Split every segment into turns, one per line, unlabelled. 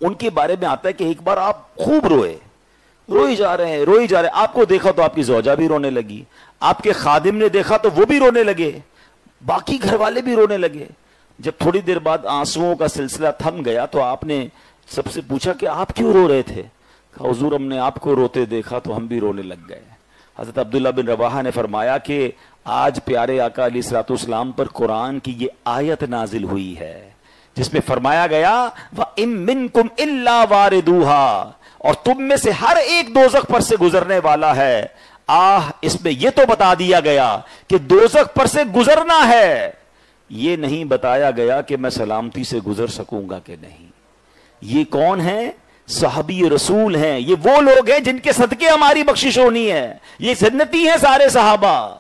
ان کے بارے میں آتا ہے کہ ایک بار آپ خوب روئی جا رہے ہیں، آپ کو دیکھا تو آپ کی زوجہ بھی رونے لگی، آپ کے خادم نے دیکھا تو وہ بھی رونے لگے، باقی گھر والے بھی رونے لگے۔ جب تھوڑی دیر بعد آنسوؤں کا سلسلہ تھم گیا تو آپ نے سب سے پوچھا کہ آپ کیوں رو رہے تھے؟ کہا حضور ہم نے آپ کو روتے دیکھا تو ہم بھی رونے لگ گئے۔ حضرت عبداللہ بن رواحہ نے فرمایا کہ آج پیارے آقا علیہ الصلوۃ والسلام پر قرآن کی یہ آیت نازل ہوئی ہے جس میں فرمایا گیا وَإِن مِّنكُمْ إِلَّا وَارِدُوهَا، اور تم میں سے ہر ایک دوزخ پر سے گزرنے والا ہے۔ اس میں یہ تو بتا دیا گیا کہ دوزخ پر سے گزرنا ہے، یہ نہیں بتایا گیا کہ میں سلامتی سے گزر سکوں گا کہ نہیں۔ یہ کون ہے؟ صحابی رسول ہیں، یہ وہ لوگ ہیں جن کے صدقے ہماری بخشش ہونی ہے، یہ جنتی ہیں سارے صحابہ۔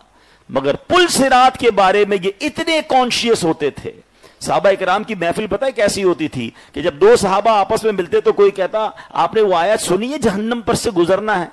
مگر پل صراط کے بارے میں یہ اتنے کانشیس ہوتے تھے۔ صحابہ اکرام کی محفل پتہ ہے کیسی ہوتی تھی کہ جب دو صحابہ آپس میں ملتے تو کوئی کہتا آپ نے وہ آیت سنی ہے جہنم پر سے گزرنا ہے؟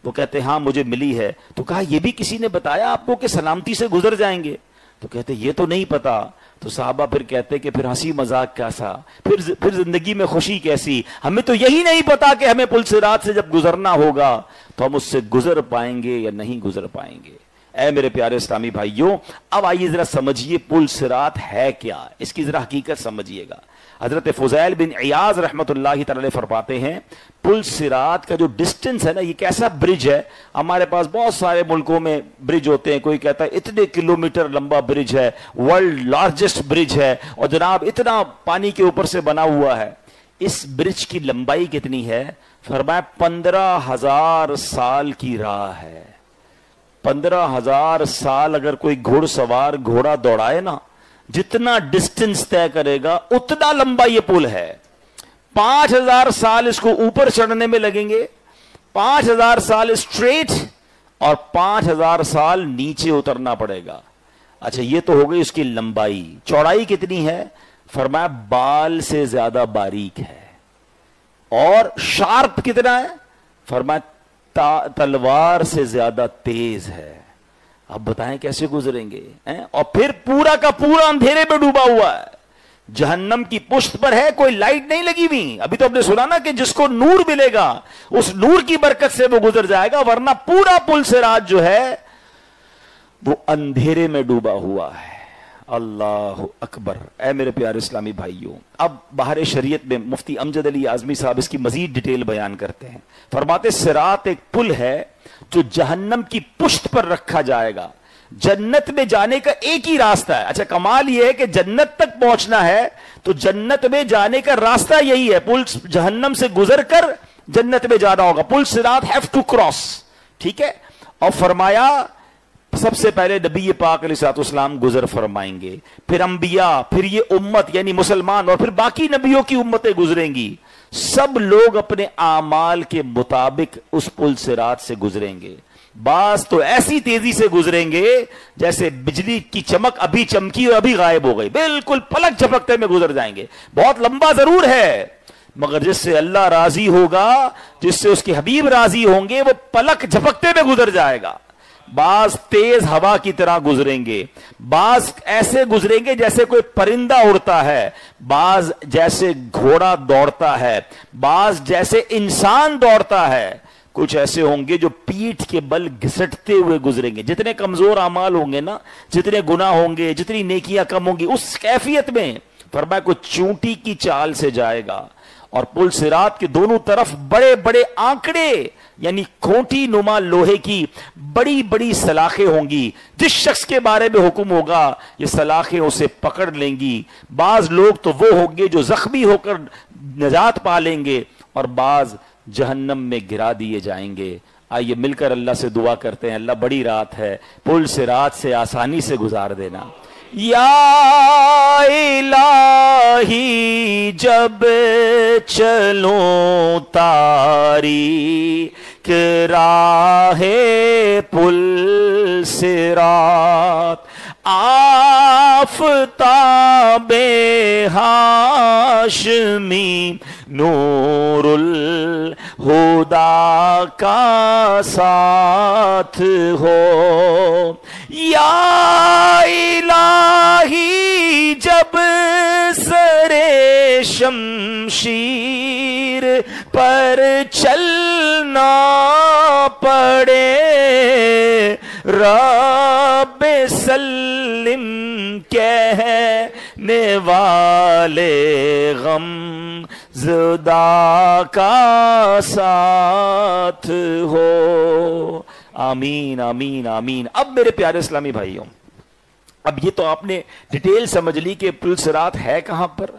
وہ کہتے ہاں مجھے ملی ہے۔ تو کہا یہ بھی کسی نے بتایا آپ کو کہ سلامتی سے گزر جائیں گے؟ تو کہتے یہ تو نہیں پتا۔ تو صحابہ پھر کہتے کہ پھر ہنسی مذاق کیسا، پھر زندگی میں خوشی کیسی؟ ہمیں تو یہی نہیں پتا کہ ہمیں پل صراط سے جب گزرنا ہوگا تو ہم اس سے گزر پائیں گے یا نہیں گزر پائیں گے۔ اے میرے پیارے اسلامی بھائیوں، اب آئیے ذرا سمجھیے پل صراط ہے کیا، اس کی ذرا حقیقت سمجھیے گا۔ حضرت فضیل بن عیاض رحمۃ اللہ تعالی فرماتے ہیں پل صراط کا جو ڈسٹنس ہے نا، یہ کیسا برج ہے۔ ہمارے پاس بہت سارے ملکوں میں برج ہوتے ہیں، کوئی کہتا ہے اتنے کلومیٹر لمبا برج ہے، ورلڈ لارجسٹ برج ہے، اور جناب اتنا پانی کے اوپر سے بنا ہوا ہے۔ اس برج کی لمبائی کتنی ہے؟ فرمایا 15,000 سال کی راہ ہے۔ 15,000 سال اگر کوئی گھوڑ سوار گھوڑا دوڑائے نا، جتنا ڈسٹنس طے کرے گا اتنا لمبا یہ پل ہے۔ 5,000 سال اس کو اوپر چڑھنے میں لگیں گے، 5,000 سال اسٹریٹ اور 5,000 سال نیچے اترنا پڑے گا۔ اچھا یہ تو ہو گئی اس کی لمبائی۔ چوڑائی کتنی ہے؟ فرمایا بال سے زیادہ باریک ہے۔ اور شارپ کتنا ہے؟ فرمایا تلوار سے زیادہ تیز ہے۔ اب بتائیں کیسے گزریں گے؟ اور پھر پورا کا پورا اندھیرے میں ڈوبا ہوا ہے، جہنم کی پشت پر ہے، کوئی لائٹ نہیں لگی ہوئی۔ ابھی تو آپ نے سنا نا کہ جس کو نور ملے گا اس نور کی برکت سے وہ گزر جائے گا، ورنہ پورا پل صراط جو ہے وہ اندھیرے میں ڈوبا ہوا ہے۔ اللہ اکبر۔ اے میرے پیارے اسلامی بھائیوں، اب بہار شریعت میں مفتی امجد علی اعظمی صاحب اس کی مزید ڈیٹیل بیان کرتے ہیں۔ فرماتے صراط ایک پل ہے جو جہنم کی پشت پر رکھا جائے گا۔ جنت میں جانے کا ایک ہی راستہ ہے۔ اچھا کمال یہ ہے کہ جنت تک پہنچنا ہے تو جنت میں جانے کا راستہ یہی ہے، پل جہنم سے گزر کر جنت میں جانا ہوگا۔ پل صراط ہیو ٹو کراس، ٹھیک ہے۔ اور فرمایا سب سے پہلے نبی پاک علیہ الصلوۃ والسلام گزر فرمائیں گے، پھر انبیاء، پھر یہ امت یعنی مسلمان، اور پھر باقی نبیوں کی امتیں گزریں گی۔ سب لوگ اپنے اعمال کے مطابق اس پل صراط سے گزریں گے۔ بعض تو ایسی تیزی سے گزریں گے جیسے بجلی کی چمک ابھی چمکی اور ابھی غائب ہو گئی، بالکل پلک جھپکتے میں گزر جائیں گے۔ بہت لمبا ضرور ہے مگر جس سے اللہ راضی ہوگا، جس سے اس کے حبیب راضی ہوں گے، وہ پلک جھپکتے میں گزر جائے گا۔ بعض تیز ہوا کی طرح گزریں گے، بعض ایسے گزریں گے جیسے کوئی پرندہ اڑتا ہے، بعض جیسے گھوڑا دوڑتا ہے، بعض جیسے انسان دوڑتا ہے، کچھ ایسے ہوں گے جو پیٹھ کے بل گھسٹتے ہوئے گزریں گے۔ جتنے کمزور اعمال ہوں گے نا، جتنے گناہ ہوں گے، جتنی نیکیاں کم ہوں گی، اس کیفیت میں فرمایا کوئی چونٹی کی چال سے جائے گا۔ اور پل صراط کے دونوں طرف بڑے بڑے آنکڑے یعنی کھوٹی نما لوہے کی بڑی بڑی سلاخیں ہوں گی۔ جس شخص کے بارے میں حکم ہوگا یہ سلاخیں اسے پکڑ لیں گی۔ بعض لوگ تو وہ ہوں گے جو زخمی ہو کر نجات پا لیں گے، اور بعض جہنم میں گرا دیے جائیں گے۔ آئیے مل کر اللہ سے دعا کرتے ہیں، اللہ بڑی رات ہے، پل صراط سے آسانی سے گزار دینا۔ یا الہی جب چلوں تاریک راہ پل صراط، آفتاب ہاشمی نور الہدا کا ساتھ ہو۔ یا الہی جب سرے شمشیر زنجیر پر چلنا پڑے، رب سلم کہنے والے غم زدہ کا ساتھ ہو۔ آمین آمین آمین۔ اب میرے پیارے اسلامی بھائیوں، اب یہ تو آپ نے ڈیٹیل سمجھ لی کہ پل صراط ہے کہاں پر،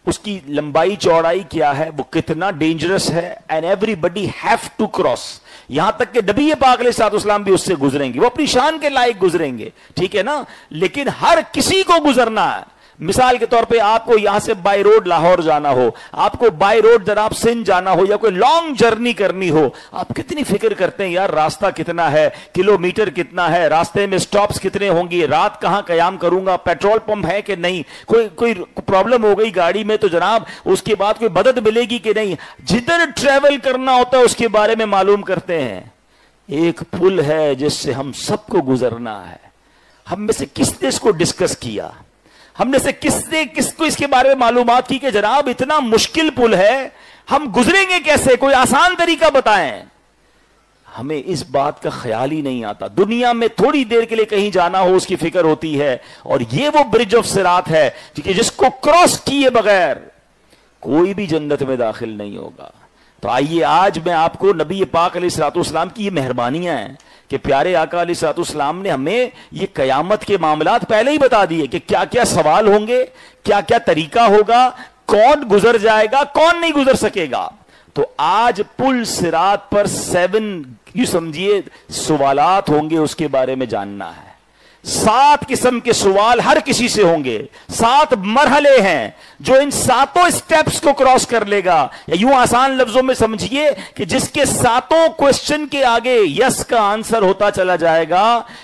اس کی لمبائی چوڑائی کیا ہے، وہ کتنا ڈینجرس ہے، اینڈ ایوری بڈی ہیو ٹو کراس، یہاں تک کہ نبی پاک علیہ الصلوۃ والسلام بھی اس سے گزریں گے، وہ اپنی شان کے لائق گزریں گے، ٹھیک ہے نا، لیکن ہر کسی کو گزرنا ہے۔ مثال کے طور پہ آپ کو یہاں سے بائی روڈ لاہور جانا ہو، آپ کو بائی روڈ جناب سندھ جانا ہو، یا کوئی لانگ جرنی کرنی ہو، آپ کتنی فکر کرتے ہیں یار راستہ کتنا ہے، کلومیٹر کتنا ہے، راستے میں سٹاپس کتنے ہوں گی، رات کہاں قیام کروں گا، پیٹرول پمپ ہے کہ نہیں، کوئی پرابلم ہو گئی گاڑی میں تو جناب اس کے بعد کوئی مدد ملے گی کہ نہیں، جدھر ٹریول کرنا ہوتا ہے اس کے بارے میں معلوم کرتے ہیں۔ ایک پل ہے جس سے ہم سب کو گزرنا ہے، ہم میں سے کس نے اس کو ڈسکس کیا، ہم نے سے کس کو اس کے بارے میں معلومات کی کہ جناب اتنا مشکل پل ہے، ہم گزریں گے کیسے، کوئی آسان طریقہ بتائیں۔ ہمیں اس بات کا خیال ہی نہیں آتا، دنیا میں تھوڑی دیر کے لیے کہیں جانا ہو اس کی فکر ہوتی ہے، اور یہ وہ برج آف صراط ہے جس کو کراس کیے بغیر کوئی بھی جنت میں داخل نہیں ہوگا۔ تو آئیے آج میں آپ کو نبی پاک علیہ الصلوۃ والسلام کی یہ مہربانیاں ہیں کہ پیارے آقا علیہ الصلوۃ والسلام نے ہمیں یہ قیامت کے معاملات پہلے ہی بتا دیے کہ کیا کیا سوال ہوں گے، کیا کیا طریقہ ہوگا، کون گزر جائے گا، کون نہیں گزر سکے گا۔ تو آج پل صراط پر 7 یہ سمجھیے سوالات ہوں گے، اس کے بارے میں جاننا ہے۔ 7 قسم کے سوال ہر کسی سے ہوں گے، 7 مرحلے ہیں جو ان 7 سٹیپس کو کراس کر لے گا، یا یوں آسان لفظوں میں سمجھیے کہ جس کے 7 کوسچن کے آگے یس کا آنسر ہوتا چلا جائے گا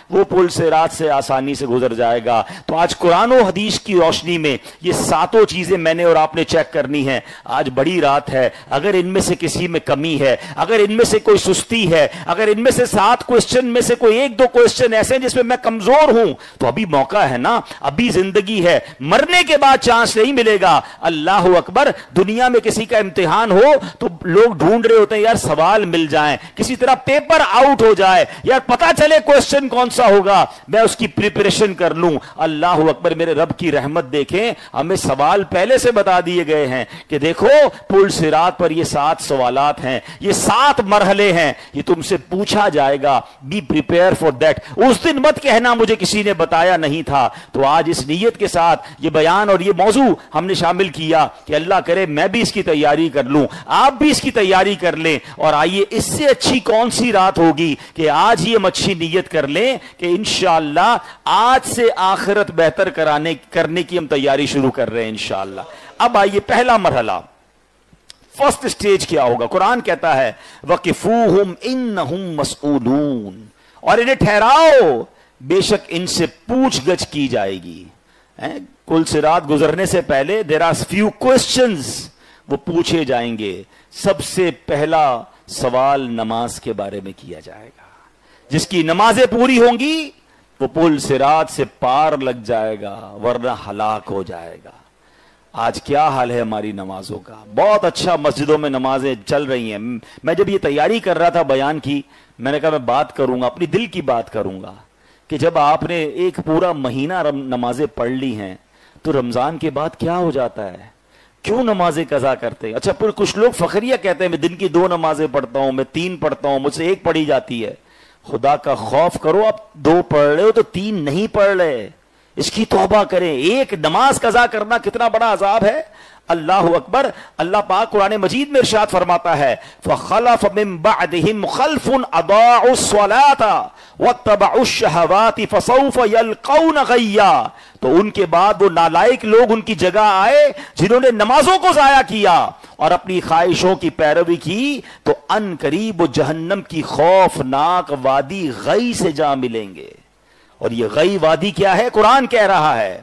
وہ پل صراط سے آسانی سے گزر جائے گا۔ تو آج قرآن و حدیث کی روشنی میں یہ 7 چیزیں میں نے اور آپ نے چیک کرنی ہے۔ آج بڑی رات ہے، اگر ان میں سے کسی میں کمی ہے، اگر ان میں سے کوئی سستی ہے، اگر ان میں سے 7 کوسچن میں سے کوئی 1-2 کوسچن ایسے ہیں جس میں میں کمزور ہوں، تو ابھی موقع ہے نا، ابھی زندگی ہے، مرنے کے بعد چانس نہیں ملے گا۔ اللہ اکبر، دنیا میں کسی کا امتحان ہو تو لوگ ڈھونڈ رہے ہوتے ہیں یار سوال مل جائیں، کسی طرح پیپر آؤٹ ہو جائے، یار پتا چلے کوسچن کون سا ہوگا، میں اس کی پریپریشن کر لوں۔ اللہ اکبر، میرے رب کی رحمت دیکھیں، ہمیں سوال پہلے سے بتا دیے گئے ہیں کہ دیکھو پل صراط پر یہ 7 سوالات ہیں، یہ 7 مرحلے ہیں، یہ تم سے پوچھا جائے گا، بی پریپیئر فار دیٹ۔ اس دن مت کہنا مجھے کسی نے بتایا نہیں تھا۔ تو آج اس نیت کے ساتھ یہ بیان اور یہ موضوع ہم نے شامل کیا کہ اللہ کرے میں بھی اس کی تیاری کر لوں، آپ بھی اس کی تیاری کر لیں، اور آئیے اس سے اچھی کون سی رات ہوگی کہ آج ہی ہم اچھی نیت کر لیں کہ انشاءاللہ آج سے آخرت بہتر کرنے کی ہم تیاری شروع کر رہے ہیں انشاءاللہ۔ اب آئیے پہلا مرحلہ، فرسٹ سٹیج کیا ہوگا؟ قرآن کہتا ہے وَقِفُوهُمْ إِنَّهُمْ مَسْئُولُونَ، اور انہیں ٹھہراؤ، بے شک ان سے پوچھ گچھ کی جائے گی۔ پل صراط گزرنے سے پہلے there are few questions وہ پوچھے جائیں گے۔ سب سے پہلا سوال نماز کے بارے میں کیا جائے گا، جس کی نمازیں پوری ہوں گی وہ پل صراط سے پار لگ جائے گا، ورنہ ہلاک ہو جائے گا۔ آج کیا حال ہے ہماری نمازوں کا؟ بہت اچھا مسجدوں میں نمازیں چل رہی ہیں۔ میں جب یہ تیاری کر رہا تھا بیان کی، میں نے کہا میں بات کروں گا، اپنی دل کی بات کروں گا کہ جب آپ نے ایک پورا مہینہ نمازیں پڑھ لی ہیں تو رمضان کے بعد کیا ہو جاتا ہے؟ کیوں نمازیں قضا کرتے ہیں؟ اچھا پھر کچھ لوگ فخریہ کہتے ہیں میں دن کی 2 نمازیں پڑھتا ہوں، میں 3 پڑھتا ہوں، مجھ سے 1 پڑھی جاتی ہے۔ خدا کا خوف کرو، آپ 2 پڑھ رہے ہو تو 3 نہیں پڑھ رہے، اس کی توبہ کریں۔ 1 نماز قضا کرنا کتنا بڑا عذاب ہے۔ اللہ اکبر، اللہ پاک قرآن مجید میں ارشاد فرماتا ہے فَخَلَفَ مِن بَعْدِهِمْ خَلْفٌ أَضَاعُوا الصَّلَاةَ وَاتَّبَعُوا الشَّهَوَاتِ فَسَوْفَ يَلْقَوْنَ غَيًّا، تو ان کے بعد وہ نالائق لوگ ان کی جگہ آئے جنہوں نے نمازوں کو ضائع کیا اور اپنی خواہشوں کی پیروی کی، تو ان قریب وہ جہنم کی خوفناک وادی غی سے جا ملیں گے۔ اور یہ غی وادی کیا ہے؟ قرآن کہہ رہا ہے۔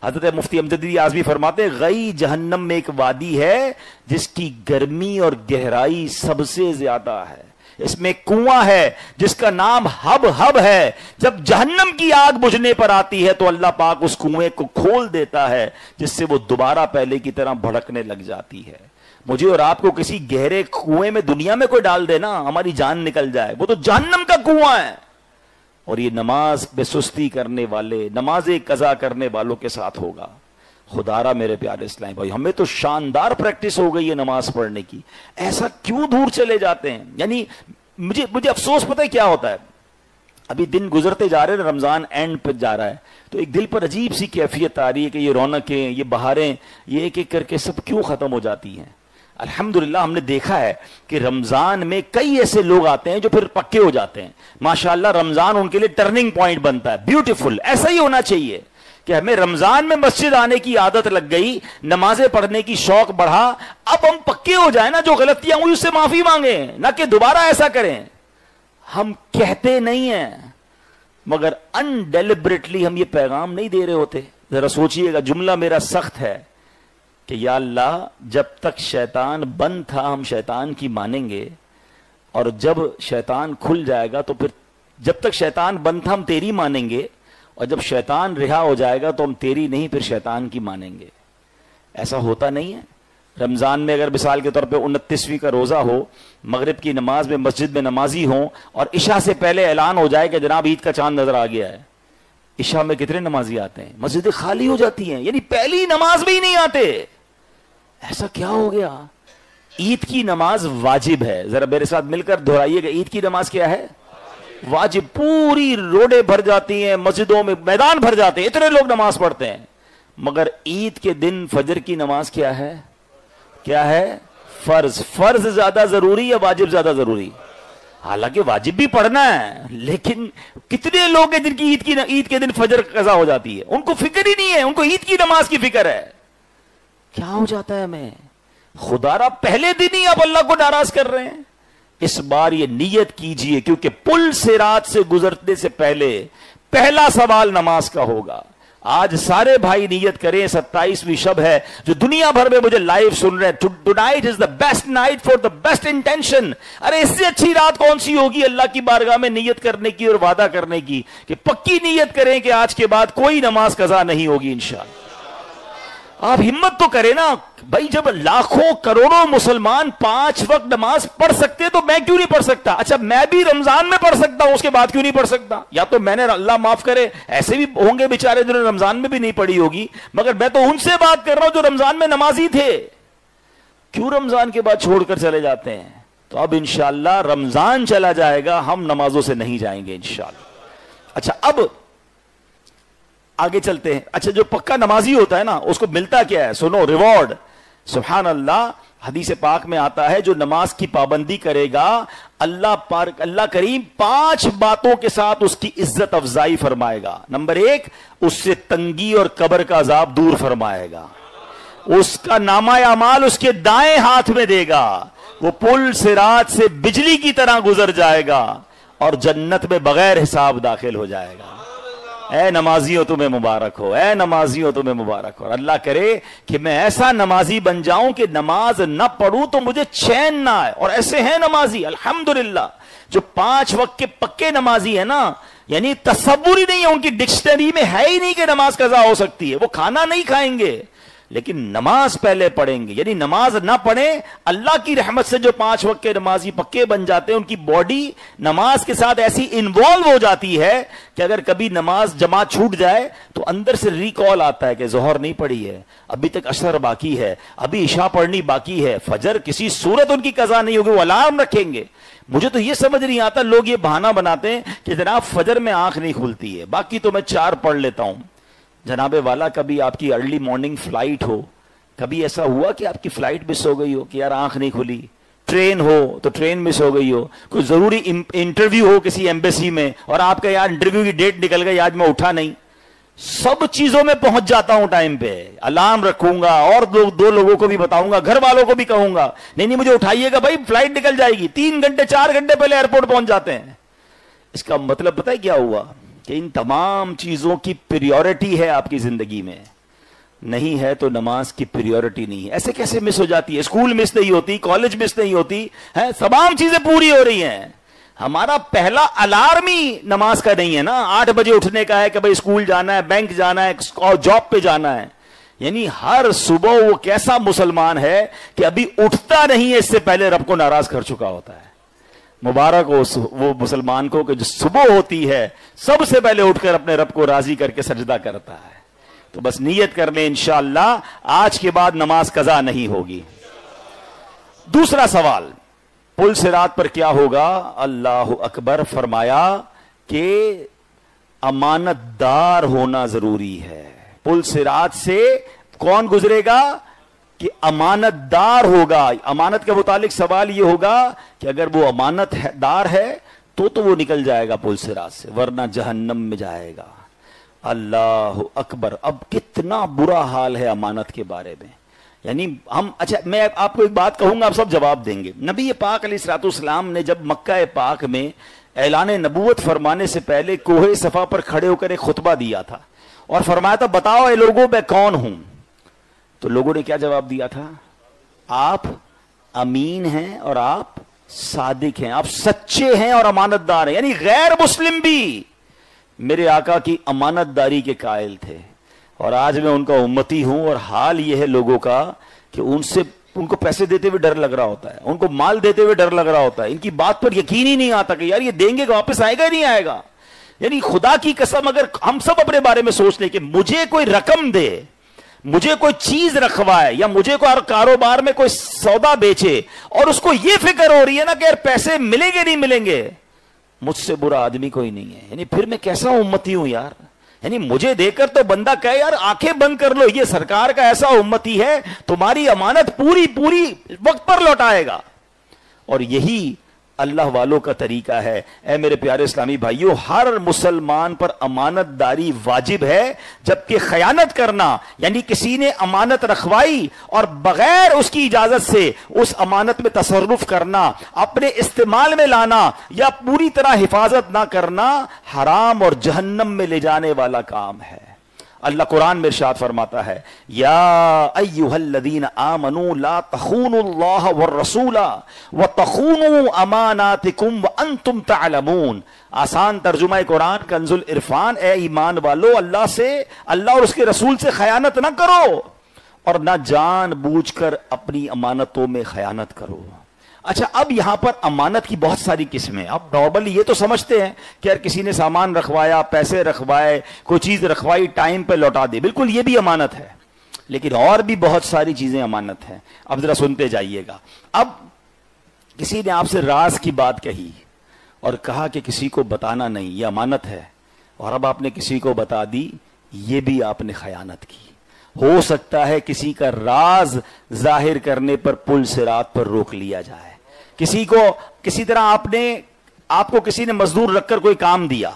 حضرت مفتی امجد اعظمی فرماتے ہیں غی جہنم میں ایک وادی ہے جس کی گرمی اور گہرائی سب سے زیادہ ہے، اس میں کنواں ہے جس کا نام ہب ہے۔ جب جہنم کی آگ بجھنے پر آتی ہے تو اللہ پاک اس کنویں کو کھول دیتا ہے جس سے وہ دوبارہ پہلے کی طرح بھڑکنے لگ جاتی ہے۔ مجھے اور آپ کو کسی گہرے کنویں میں دنیا میں کوئی ڈال دے نا, ہماری جان نکل جائے, وہ تو جہنم کا کنواں ہے. اور یہ نماز بے سستی کرنے والے, نماز قضا کرنے والوں کے ساتھ ہوگا. خدا را میرے پیارے اسلامی بھائی, ہمیں تو شاندار پریکٹس ہو گئی ہے نماز پڑھنے کی, ایسا کیوں دور چلے جاتے ہیں؟ یعنی مجھے افسوس پتہ ہے کیا ہوتا ہے, ابھی دن گزرتے جا رہے ہیں, رمضان اینڈ پہ جا رہا ہے, تو ایک دل پر عجیب سی کیفیت آ رہی ہے کہ یہ رونقیں, یہ بہاریں, یہ ایک ایک کر کے سب کیوں ختم ہو جاتی ہیں. الحمدللہ ہم نے دیکھا ہے کہ رمضان میں کئی ایسے لوگ آتے ہیں جو پھر پکے ہو جاتے ہیں. ماشاءاللہ رمضان ان کے لیے ٹرننگ پوائنٹ بنتا ہے. بیوٹیفل, ایسا ہی ہونا چاہیے کہ ہمیں رمضان میں مسجد آنے کی عادت لگ گئی, نمازیں پڑھنے کی شوق بڑھا, اب ہم پکے ہو جائیں نا, جو غلطیاں ہوئی اس سے معافی مانگیں, نہ کہ دوبارہ ایسا کریں. ہم کہتے نہیں ہیں مگر انڈیلیبریٹلی ہم یہ پیغام نہیں دے رہے ہوتے. ذرا سوچئے گا, جملہ میرا سخت ہے کہ یا اللہ جب تک شیطان بند تھا ہم شیطان کی مانیں گے, اور جب شیطان کھل جائے گا تو پھر, جب تک شیطان بند تھا ہم تیری مانیں گے, اور جب شیطان رہا ہو جائے گا تو ہم تیری نہیں پھر شیطان کی مانیں گے. ایسا ہوتا نہیں ہے. رمضان میں اگر مثال کے طور پہ 29ویں کا روزہ ہو, مغرب کی نماز میں مسجد میں نمازی ہوں, اور عشاء سے پہلے اعلان ہو جائے کہ جناب عید کا چاند نظر آ گیا ہے, عشاء میں کتنے نمازی آتے ہیں, مسجدیں خالی ہو جاتی ہیں, یعنی پہلی نماز میں ہی نہیں آتے. ایسا کیا ہو گیا؟ عید کی نماز واجب ہے. ذرا میرے ساتھ مل کر دہرائیے گا, عید کی نماز کیا ہے؟ واجب. پوری روڈیں بھر جاتی ہیں, مسجدوں میں میدان بھر جاتے ہیں, اتنے لوگ نماز پڑھتے ہیں. مگر عید کے دن فجر کی نماز کیا ہے؟ کیا ہے؟ فرض. فرض زیادہ ضروری یا واجب زیادہ ضروری؟ حالانکہ واجب بھی پڑھنا ہے, لیکن کتنے لوگ ہیں جن کی عید کے دن فجر قضا ہو جاتی ہے, ان کو فکر ہی نہیں ہے, ان کو عید کی نماز کی فکر ہے. کیا ہو جاتا ہے ہمیں؟ خدا را پہلے دن ہی آپ اللہ کو ناراض کر رہے ہیں. اس بار یہ نیت کیجئے, کیونکہ پل صراط سے گزرنے سے پہلے پہلا سوال نماز کا ہوگا. آج سارے بھائی نیت کریں, 27ویں شب ہے, جو دنیا بھر میں مجھے لائیو سن رہے ہیں, tonight is the best night for the best intention. ارے اس سے اچھی رات کون سی ہوگی اللہ کی بارگاہ میں نیت کرنے کی اور وعدہ کرنے کی کہ پکی نیت کریں کہ آج کے بعد کوئی نماز قضا نہیں ہوگی انشاءاللہ. آپ ہمت تو کریں نا بھائی, جب لاکھوں کروڑوں مسلمان 5 وقت نماز پڑھ سکتے تو میں کیوں نہیں پڑھ سکتا؟ اچھا میں بھی رمضان میں پڑھ سکتا ہوں, اس کے بعد کیوں نہیں پڑھ سکتا؟ یا تو میں نے, اللہ معاف کرے, ایسے بھی ہوں گے بیچارے جنہوں نے رمضان میں بھی نہیں پڑھی ہوگی, مگر میں تو ان سے بات کر رہا ہوں جو رمضان میں نمازی تھے. کیوں رمضان کے بعد چھوڑ کر چلے جاتے ہیں؟ تو اب انشاءاللہ رمضان چلا جائے گا, ہم نمازوں سے نہیں جائیں گے انشاءاللہ. اچھا اب آگے چلتے ہیں. اچھا جو پکا نمازی ہوتا ہے نا, اس کو ملتا کیا ہے؟ سنو, ریوارڈ. سبحان اللہ, حدیث پاک میں آتا ہے جو نماز کی پابندی کرے گا اللہ کریم 5 باتوں کے ساتھ اس کی عزت افزائی فرمائے گا. نمبر 1, اس سے تنگی اور قبر کا عذاب دور فرمائے گا. اس کا نامہ اعمال اس کے دائیں ہاتھ میں دے گا, وہ پل صراط سے بجلی کی طرح گزر جائے گا اور جنت میں بغیر حساب داخل ہو جائے گا. اے نمازیوں تمہیں مبارک ہو, اے نمازیوں تمہیں مبارک ہو. اللہ کرے کہ میں ایسا نمازی بن جاؤں کہ نماز نہ پڑھوں تو مجھے چین نہ آئے. اور ایسے ہیں نمازی الحمدللہ جو 5 وقت کے پکے نمازی ہیں نا, یعنی تصور ہی نہیں ہے, ان کی ڈکشنری میں ہے ہی نہیں کہ نماز قضا ہو سکتی ہے. وہ کھانا نہیں کھائیں گے لیکن نماز پہلے پڑھیں گے. یعنی نماز نہ پڑھیں, اللہ کی رحمت سے جو 5 وقت کے نمازی پکے بن جاتے ہیں, ان کی باڈی نماز کے ساتھ ایسی انوالو ہو جاتی ہے کہ اگر کبھی نماز جماعت چھوٹ جائے تو اندر سے ریکال آتا ہے کہ ظہر نہیں پڑھی ہے, ابھی تک عصر باقی ہے, ابھی عشاء پڑھنی باقی ہے, فجر کسی صورت ان کی قضا نہیں ہوگی, وہ الارم رکھیں گے. مجھے تو یہ سمجھ نہیں آتا, لوگ یہ بہانہ بناتے ہیں کہ جناب فجر میں آنکھ نہیں کھلتی ہے, باقی تو میں 4 پڑھ لیتا ہوں. جناب والا, کبھی آپ کی ارلی مارننگ فلائٹ ہو, کبھی ایسا ہوا کہ آپ کی فلائٹ مس ہو گئی ہو کہ یار آنکھ نہیں کھلی, ٹرین ہو تو ٹرین مس ہو گئی ہو, کوئی ضروری انٹرویو ہو کسی ایمبیسی میں اور آپ کا یار انٹرویو کی ڈیٹ نکل گئی, آج میں اٹھا نہیں, سب چیزوں میں پہنچ جاتا ہوں ٹائم پہ, الارم رکھوں گا اور 2 لوگوں کو بھی بتاؤں گا, گھر والوں کو بھی کہوں گا نہیں مجھے اٹھائیے گا بھائی فلائٹ نکل جائے گی, 3 گھنٹے 4 گھنٹے پہلے ایئرپورٹ پہنچ جاتے ہیں. اس کا مطلب پتہ ہے کیا ہوا؟ کہ ان تمام چیزوں کی پریورٹی ہے آپ کی زندگی میں, نہیں ہے تو نماز کی پریورٹی نہیں ہے. ایسے کیسے مس ہو جاتی ہے؟ اسکول مس نہیں ہوتی, کالج مس نہیں ہوتی ہے, تمام چیزیں پوری ہو رہی ہیں. ہمارا پہلا الارم ہی نماز کا نہیں ہے نا, 8 بجے اٹھنے کا ہے کہ بھائی اسکول جانا ہے, بینک جانا ہے, جاب پہ جانا ہے. یعنی ہر صبح وہ کیسا مسلمان ہے کہ ابھی اٹھتا نہیں ہے اس سے پہلے رب کو ناراض کر چکا ہوتا ہے. مبارک ہو وہ مسلمان کو کہ جو صبح ہوتی ہے سب سے پہلے اٹھ کر اپنے رب کو راضی کر کے سجدہ کرتا ہے. تو بس نیت کر لیں انشاءاللہ آج کے بعد نماز قضا نہیں ہوگی. دوسرا سوال, پل صراط پر کیا ہوگا؟ اللہ اکبر. فرمایا کہ امانت دار ہونا ضروری ہے. پل صراط سے کون گزرے گا؟ کہ امانت دار ہوگا. امانت کے متعلق سوال یہ ہوگا کہ اگر وہ امانت دار ہے تو وہ نکل جائے گا پل صراط سے, ورنہ جہنم میں جائے گا. اللہ اکبر. اب کتنا برا حال ہے امانت کے بارے میں. یعنی ہم, اچھا میں آپ کو ایک بات کہوں گا, آپ سب جواب دیں گے. نبی پاک علیہ الصلوۃ والسلام نے جب مکہ پاک میں اعلان نبوت فرمانے سے پہلے کوہ صفا پر کھڑے ہو کر ایک خطبہ دیا تھا اور فرمایا تھا بتاؤ اے لوگوں میں کون ہوں. تو لوگوں نے کیا جواب دیا تھا؟ آپ امین ہیں اور آپ صادق ہیں, آپ سچے ہیں اور امانت دار ہیں. یعنی غیر مسلم بھی میرے آقا کی امانت داری کے قائل تھے, اور آج میں ان کا امتی ہوں. اور حال یہ ہے لوگوں کا کہ ان کو پیسے دیتے ہوئے ڈر لگ رہا ہوتا ہے, ان کو مال دیتے ہوئے ڈر لگ رہا ہوتا ہے, ان کی بات پر یقین ہی نہیں آتا کہ یار یہ دیں گے کہ واپس آئے گا نہیں آئے گا. یعنی خدا کی قسم اگر ہم سب اپنے بارے میں سوچ لیں کہ مجھے کوئی رقم دے, مجھے کوئی چیز رکھوائے, یا مجھے کوئی کاروبار میں کوئی سودا بیچے اور اس کو یہ فکر ہو رہی ہے نا کہ یار پیسے ملیں گے نہیں ملیں گے, مجھ سے برا آدمی کوئی نہیں ہے. یعنی پھر میں کیسا امتی ہوں یار. یعنی مجھے دے کر تو بندہ کہے یار آنکھیں بند کر لو, یہ سرکار کا ایسا امتی ہے تمہاری امانت پوری وقت پر لوٹائے گا. اور یہی اللہ والوں کا طریقہ ہے. اے میرے پیارے اسلامی بھائیوں, ہر مسلمان پر امانت داری واجب ہے, جبکہ خیانت کرنا یعنی کسی نے امانت رکھوائی اور بغیر اس کی اجازت سے اس امانت میں تصرف کرنا, اپنے استعمال میں لانا یا پوری طرح حفاظت نہ کرنا حرام اور جہنم میں لے جانے والا کام ہے. اللہ قرآن میں ارشاد فرماتا ہے یا ایھا الذین آمنوا لا تخونوا اللہ والرسول وتخونوا اماناتکم وانتم تعلمون. آسان ترجمہ قرآن کنز العرفان, اے ایمان والو اللہ سے, اللہ اور اس کے رسول سے خیانت نہ کرو اور نہ جان بوجھ کر اپنی امانتوں میں خیانت کرو. اچھا اب یہاں پر امانت کی بہت ساری قسمیں. اب نارملی یہ تو سمجھتے ہیں کہ یار کسی نے سامان رکھوایا, پیسے رکھوائے, کوئی چیز رکھوائی, ٹائم پہ لوٹا دی, بالکل یہ بھی امانت ہے. لیکن اور بھی بہت ساری چیزیں امانت ہیں. اب ذرا سنتے جائیے گا. اب کسی نے آپ سے راز کی بات کہی اور کہا کہ کسی کو بتانا نہیں, یہ امانت ہے, اور اب آپ نے کسی کو بتا دی, یہ بھی آپ نے خیانت کی. ہو سکتا ہے کسی کا راز ظاہر کرنے پر پل صراط پر روک لیا جائے. کسی طرح آپ کو کسی نے مزدور رکھ کر کوئی کام دیا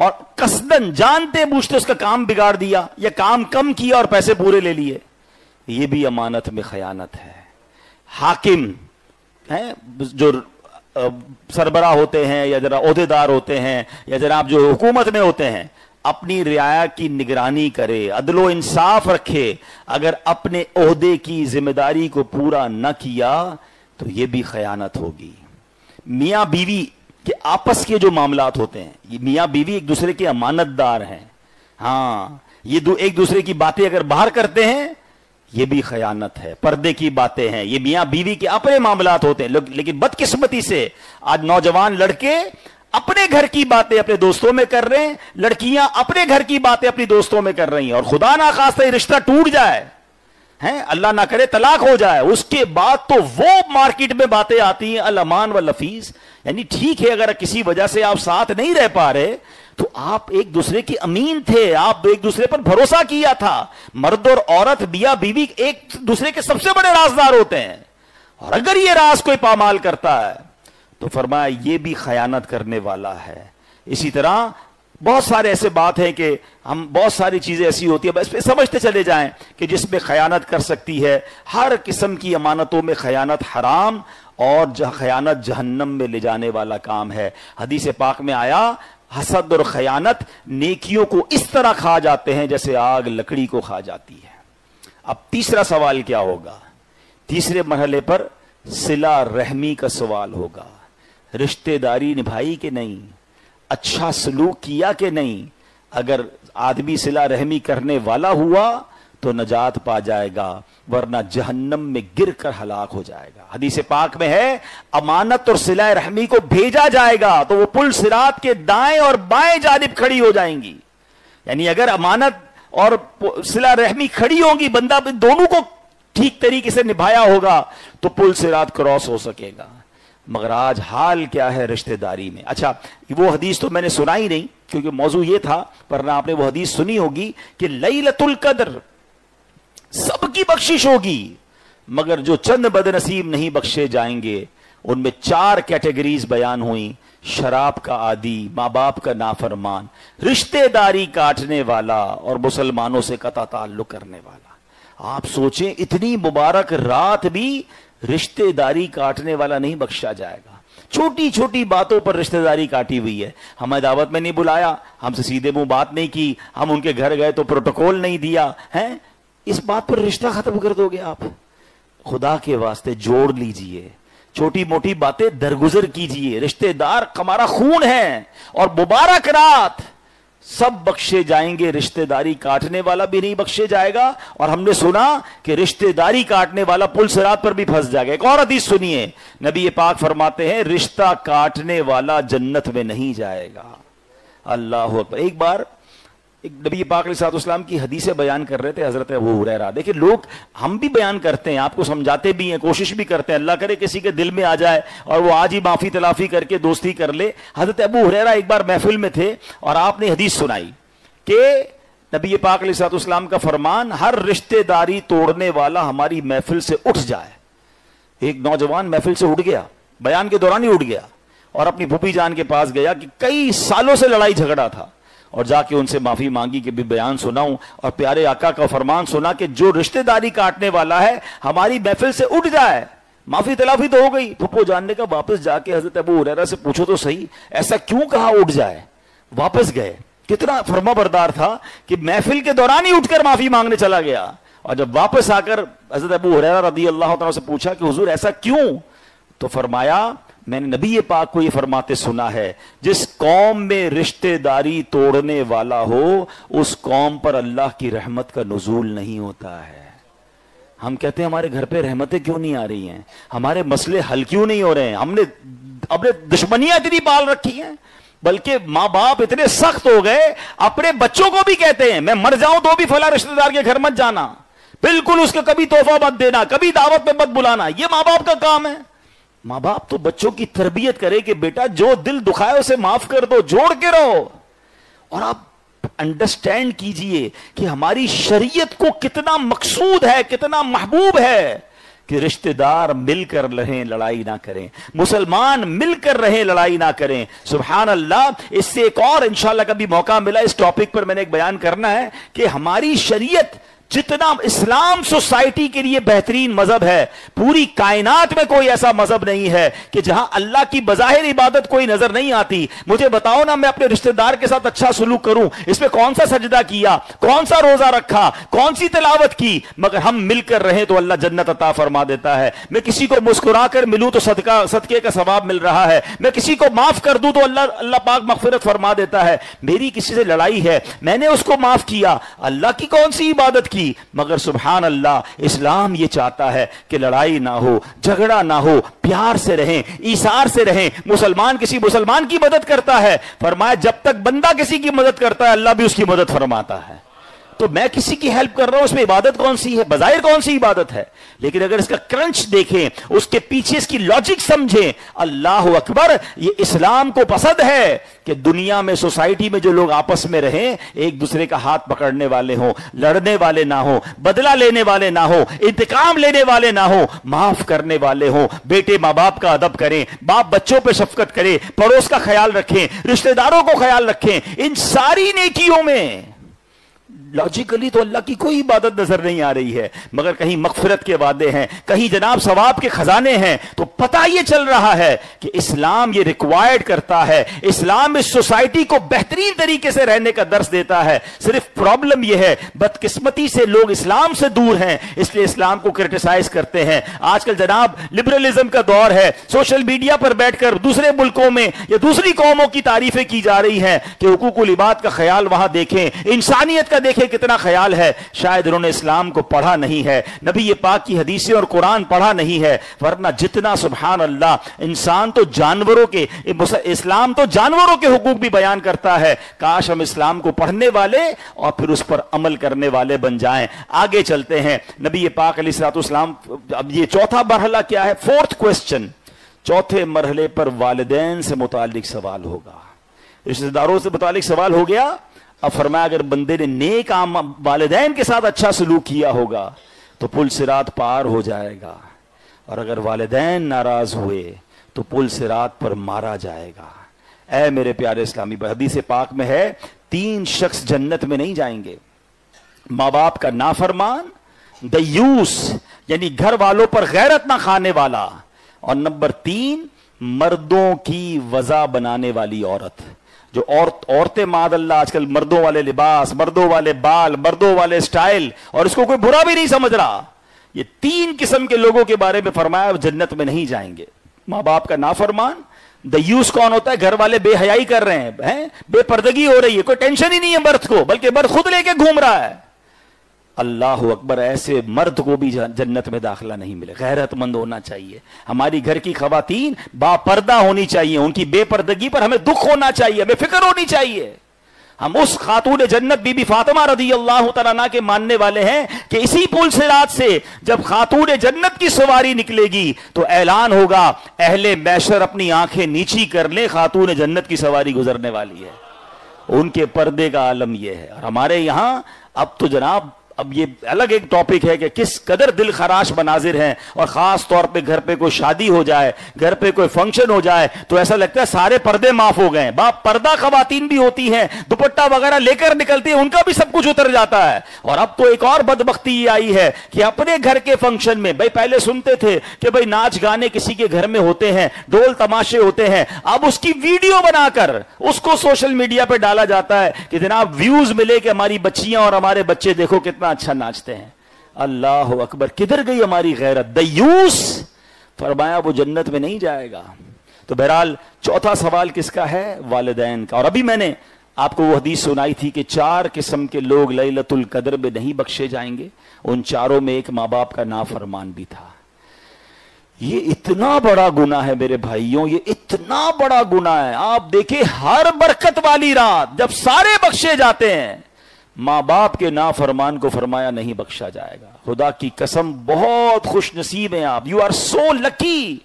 اور قصدن جانتے بوجھتے اس کا کام بگاڑ دیا, یا کام کم کیا اور پیسے پورے لے لیے, یہ بھی امانت میں خیانت ہے. حاکم ہیں جو سربراہ ہوتے ہیں یا ذرا عہدیدار ہوتے ہیں یا جناب جو حکومت میں ہوتے ہیں, اپنی رعایا کی نگرانی کرے, عدل و انصاف رکھے, اگر اپنے عہدے کی ذمہ داری کو پورا نہ کیا تو یہ بھی خیانت ہوگی. میاں بیوی کے آپس کے جو معاملات ہوتے ہیں, یہ میاں بیوی ایک دوسرے کے امانت دار ہیں, ہاں یہ ایک دوسرے کی باتیں اگر باہر کرتے ہیں یہ بھی خیانت ہے. پردے کی باتیں ہیں, یہ میاں بیوی کے اپنے معاملات ہوتے ہیں. لیکن بدقسمتی سے آج نوجوان لڑکے اپنے گھر کی باتیں اپنے دوستوں میں کر رہے ہیں, لڑکیاں اپنے گھر کی باتیں اپنی دوستوں میں کر رہی ہیں, اور خدا نہ خواستہ یہ رشتہ ٹوٹ جائے, اللہ نہ کرے طلاق ہو جائے, اس کے بعد تو وہ مارکیٹ میں باتیں آتی ہیں الامان واللفیظ. یعنی ٹھیک ہے اگر کسی وجہ سے آپ ساتھ نہیں رہ پا رہے تو آپ ایک دوسرے کے امین تھے, آپ ایک دوسرے پر بھروسہ کیا تھا. مرد اور عورت میاں بیوی ایک دوسرے کے سب سے بڑے رازدار ہوتے ہیں, اور اگر یہ راز کوئی پامال کرتا ہے تو فرمایا یہ بھی خیانت کرنے والا ہے. اسی طرح بہت سارے ایسے بات ہیں کہ ہم بہت ساری چیزیں ایسی ہوتی ہیں بس پہ سمجھتے چلے جائیں کہ جس میں خیانت کر سکتی ہے. ہر قسم کی امانتوں میں خیانت حرام, اور خیانت جہنم میں لے جانے والا کام ہے. حدیث پاک میں آیا حسد اور خیانت نیکیوں کو اس طرح کھا جاتے ہیں جیسے آگ لکڑی کو کھا جاتی ہے. اب تیسرا سوال کیا ہوگا؟ تیسرے مرحلے پر صلہ رحمی کا سوال ہوگا. رشتہ داری نبھائی کہ نہیں, اچھا سلوک کیا کہ نہیں. اگر آدمی صلہ رحمی کرنے والا ہوا تو نجات پا جائے گا ورنہ جہنم میں گر کر ہلاک ہو جائے گا. حدیث پاک میں ہے امانت اور صلہ رحمی کو بھیجا جائے گا تو وہ پل صراط کے دائیں اور بائیں جانب کھڑی ہو جائیں گی. یعنی اگر امانت اور صلہ رحمی کھڑی ہوں گی, بندہ دونوں کو ٹھیک طریقے سے نبھایا ہوگا تو پل صراط کراس ہو سکے گا. مگر آج حال کیا ہے رشتہ داری میں. اچھا وہ حدیث تو میں نے سنا ہی نہیں کیونکہ موضوع یہ تھا, ورنہ آپ نے وہ حدیث سنی ہوگی کہ لیلۃ القدر سب کی بخشش ہوگی, مگر جو چند بد نصیب نہیں بخشے جائیں گے ان میں 4 کیٹیگریز بیان ہوئیں. شراب کا عادی, ماں باپ کا نافرمان, رشتہ داری کاٹنے والا اور مسلمانوں سے قطع تعلق کرنے والا. آپ سوچیں اتنی مبارک رات بھی رشتہ داری کاٹنے والا نہیں بخشا جائے گا. چھوٹی چھوٹی باتوں پر رشتہ داری کاٹی ہوئی ہے. ہمیں دعوت میں نہیں بلایا, ہم سے سیدھے منہ بات نہیں کی, ہم ان کے گھر گئے تو پروٹوکول نہیں دیا ہے, اس بات پر رشتہ ختم کر دو گے آپ. خدا کے واسطے جوڑ لیجئے, چھوٹی موٹی باتیں درگزر کیجئے. رشتہ دار ہمارا خون ہے اور مبارک رات سب بخشے جائیں گے, رشتہ داری کاٹنے والا بھی نہیں بخشے جائے گا. اور ہم نے سنا کہ رشتہ داری کاٹنے والا پل صراط پر بھی پھنس جائے گا. ایک اور حدیث سنیے, نبی پاک فرماتے ہیں رشتہ کاٹنے والا جنت میں نہیں جائے گا. اللہ اکبر. ایک بار ایک نبی پاک علیہ الصلوۃ والسلام کی حدیثیں بیان کر رہے تھے حضرت ابو ہریرہ. دیکھیں لوگ, ہم بھی بیان کرتے ہیں, آپ کو سمجھاتے بھی ہیں, کوشش بھی کرتے ہیں, اللہ کرے کسی کے دل میں آ جائے اور وہ آج ہی معافی تلافی کر کے دوستی کر لے. حضرت ابو ہریرہ ایک بار محفل میں تھے اور آپ نے حدیث سنائی کہ نبی پاک علیہ الصلوۃ والسلام کا فرمان, ہر رشتہ داری توڑنے والا ہماری محفل سے اٹھ جائے. ایک نوجوان محفل سے اٹھ گیا, بیان کے دوران ہی اٹھ گیا اور اپنی پھوپھی جان کے پاس گیا کہ کئی سالوں سے لڑائی جھگڑا تھا, اور جا کے ان سے معافی مانگی کہ بھی بیان سناؤں اور پیارے آقا کا فرمان سنا کہ جو رشتہ داری کاٹنے والا ہے ہماری محفل سے اٹھ جائے. معافی تلافی تو ہو گئی. پھپھو جان نے کہا واپس جا کے حضرت ابو ہریرہ سے پوچھو تو صحیح ایسا کیوں کہا اٹھ جائے. واپس گئے, کتنا فرما بردار تھا کہ محفل کے دوران ہی اٹھ کر معافی مانگنے چلا گیا. اور جب واپس آ کر حضرت ابو ہریرہ رضی اللہ تعالیٰ سے پوچھا کہ حضور ایسا کیوں, تو فرمایا میں نے نبی پاک کو یہ فرماتے سنا ہے جس قوم میں رشتہ داری توڑنے والا ہو اس قوم پر اللہ کی رحمت کا نزول نہیں ہوتا ہے. ہم کہتے ہیں ہمارے گھر پہ رحمتیں کیوں نہیں آ رہی ہیں, ہمارے مسئلے حل کیوں نہیں ہو رہے ہیں, ہم نے اپنے دشمنیاں اتنی پال رکھی ہیں, بلکہ ماں باپ اتنے سخت ہو گئے اپنے بچوں کو بھی کہتے ہیں میں مر جاؤں تو بھی فلاں رشتہ دار کے گھر مت جانا, بالکل اس کو کبھی تحفہ مت دینا, کبھی دعوت میں مت بلانا. یہ ماں باپ کا کام ہے. ماں باپ تو بچوں کی تربیت کرے کہ بیٹا جو دل دکھائے اسے معاف کر دو, جوڑ کے رہو. اور آپ انڈرسٹینڈ کیجئے کہ ہماری شریعت کو کتنا مقصود ہے, کتنا محبوب ہے کہ رشتہ دار مل کر رہیں لڑائی نہ کریں, مسلمان مل کر رہیں لڑائی نہ کریں. سبحان اللہ. اس سے ایک اور انشاءاللہ کبھی موقع ملا اس ٹاپک پر میں نے ایک بیان کرنا ہے کہ ہماری شریعت جتنا اسلام سوسائٹی کے لیے بہترین مذہب ہے, پوری کائنات میں کوئی ایسا مذہب نہیں ہے کہ جہاں اللہ کی بظاہر عبادت کوئی نظر نہیں آتی. مجھے بتاؤ نا, میں اپنے رشتہ دار کے ساتھ اچھا سلوک کروں, اس میں کون سا سجدہ کیا, کون سا روزہ رکھا, کون سی تلاوت کی, مگر ہم مل کر رہیں تو اللہ جنت عطا فرما دیتا ہے. میں کسی کو مسکرا کر ملوں تو صدقے کا ثواب مل رہا ہے, میں کسی کو معاف کر دوں تو اللہ پاک مغفرت فرما دیتا ہے. میری کسی سے لڑائی ہے, میں نے اس کو معاف کیا, اللہ کی کون سی عبادت کی, مگر سبحان اللہ اسلام یہ چاہتا ہے کہ لڑائی نہ ہو, جھگڑا نہ ہو, پیار سے رہیں, ایثار سے رہیں. مسلمان کسی مسلمان کی مدد کرتا ہے, فرمایا جب تک بندہ کسی کی مدد کرتا ہے اللہ بھی اس کی مدد فرماتا ہے. تو میں کسی کی ہیلپ کر رہا ہوں, اس میں عبادت کون سی ہے, بظاہر کون سی عبادت ہے, لیکن اگر اس کا کرنچ دیکھیں, اس کے پیچھے اس کی لاجک سمجھیں, اللہ اکبر, یہ اسلام کو پسند ہے کہ دنیا میں سوسائٹی میں جو لوگ آپس میں رہیں ایک دوسرے کا ہاتھ پکڑنے والے ہوں, لڑنے والے نہ ہوں, بدلہ لینے والے نہ ہوں, انتقام لینے والے نہ ہوں, معاف کرنے والے ہوں. بیٹے ماں باپ کا ادب کریں, باپ بچوں پہ شفقت کرے, پڑوس کا خیال رکھیں, رشتہ داروں کو خیال رکھیں. ان ساری نیکیوں میں لاجیکلی تو اللہ کی کوئی عبادت نظر نہیں آ رہی ہے, مگر کہیں مغفرت کے وعدے ہیں, کہیں جناب ثواب کے خزانے ہیں. تو پتہ یہ چل رہا ہے کہ اسلام یہ ریکوائرڈ کرتا ہے, اسلام اس سوسائٹی کو بہترین طریقے سے رہنے کا درس دیتا ہے. صرف پرابلم یہ ہے بدقسمتی سے لوگ اسلام سے دور ہیں, اس لیے اسلام کو کرٹیسائز کرتے ہیں. آج کل جناب لبرلزم کا دور ہے, سوشل میڈیا پر بیٹھ کر دوسرے ملکوں میں یا دوسری قوموں کی تعریفیں کی جا رہی ہیں کہ حقوق العباد کا خیال وہاں دیکھیں, انسانیت کا دیکھیں, دیکھے کتنا خیال ہے، شاید انہوں نے اسلام کو پڑھا نہیں ہے، نبی پاک کی حدیثیں اور قرآن پڑھا نہیں ہے، ورنہ جتنا سبحان اللہ انسان تو جانوروں کے، اسلام تو جانوروں کے حقوق بھی بیان کرتا ہے، کاش ہم اسلام کو پڑھنے والے اور پھر اس پر عمل کرنے والے بن جائیں۔ آگے چلتے ہیں، نبی پاک علیہ الصلوۃ والسلام، اب یہ چوتھا مرحلہ کیا ہے؟ فورتھ کوسچن، چوتھے مرحلے پر والدین سے متعلق سوال ہوگا، رشتہ داروں سے متعلق سوال ہو گیا۔ اب فرمایا اگر بندے نے نیک والدین کے ساتھ اچھا سلوک کیا ہوگا تو پل صراط پار ہو جائے گا، اور اگر والدین ناراض ہوئے تو پل صراط پر مارا جائے گا۔ اے میرے پیارے اسلامی بھائی، حدیث پاک میں ہے 3 شخص جنت میں نہیں جائیں گے، ماں باپ کا نافرمان، دیوس یعنی گھر والوں پر غیرت نہ کھانے والا، اور نمبر 3 مردوں کی وضع بنانے والی عورت۔ جو عورتیں معاذ اللہ آج کل مردوں والے لباس، مردوں والے بال، مردوں والے سٹائل، اور اس کو کوئی برا بھی نہیں سمجھ رہا، یہ 3 قسم کے لوگوں کے بارے میں فرمایا جنت میں نہیں جائیں گے۔ ماں باپ کا نافرمان، دیوس کون ہوتا ہے؟ گھر والے بے حیائی کر رہے ہیں، بے پردگی ہو رہی ہے، کوئی ٹینشن ہی نہیں ہے مرد کو، بلکہ مرد خود لے کے گھوم رہا ہے۔ اللہ اکبر، ایسے مرد کو بھی جنت میں داخلہ نہیں ملے۔ غیرت مند ہونا چاہیے، ہماری گھر کی خواتین با پردہ ہونی چاہیے، ان کی بے پردگی پر ہمیں دکھ ہونا چاہیے، ہمیں فکر ہونی چاہیے۔ ہم اس خاتون جنت بی بی فاطمہ رضی اللہ تعالیٰ عنہ کے ماننے والے ہیں کہ اسی پل صراط سے جب خاتون جنت کی سواری نکلے گی تو اعلان ہوگا، اہل محشر اپنی آنکھیں نیچی کر لیں، خاتون جنت کی سواری گزرنے والی ہے۔ ان کے پردے کا عالم یہ ہے۔ اور ہمارے یہاں اب تو جناب، اب یہ الگ ایک ٹاپک ہے کہ کس قدر دل خراش مناظر ہیں، اور خاص طور پہ گھر پہ کوئی شادی ہو جائے، گھر پہ کوئی فنکشن ہو جائے تو ایسا لگتا ہے سارے پردے معاف ہو گئے۔ باپ پردہ خواتین بھی ہوتی ہیں، دوپٹہ وغیرہ لے کر نکلتی ہیں، ان کا بھی سب کچھ اتر جاتا ہے۔ اور اب تو ایک اور بدبختی یہ آئی ہے کہ اپنے گھر کے فنکشن میں، بھائی پہلے سنتے تھے کہ بھائی ناچ گانے کسی کے گھر میں ہوتے ہیں، ڈول تماشے ہوتے ہیں، اب اس کی ویڈیو بنا کر اس کو سوشل میڈیا پہ ڈالا جاتا ہے کہ جناب ویوز ملے کہ ہماری بچیاں اور ہمارے بچے دیکھو کتنا اچھا ناچتے ہیں۔ اللہ اکبر، کدھر گئی ہماری غیرت؟ دیوس، فرمایا وہ جنت میں نہیں جائے گا۔ تو بہرحال چوتھا سوال کس کا ہے؟ والدین کا۔ اور ابھی میں نے آپ کو وہ حدیث سنائی تھی کہ 4 قسم کے لوگ لیلۃ القدر میں نہیں بخشے جائیں گے، ان چاروں میں ایک ماں باپ کا نافرمان بھی تھا۔ یہ اتنا بڑا گناہ ہے میرے بھائیوں، یہ اتنا بڑا گناہ ہے۔ آپ دیکھیں ہر برکت والی رات جب سارے بخشے جاتے ہیں، ماں باپ کے نافرمان کو فرمایا نہیں بخشا جائے گا۔ خدا کی قسم بہت خوش نصیب ہیں آپ، you are so lucky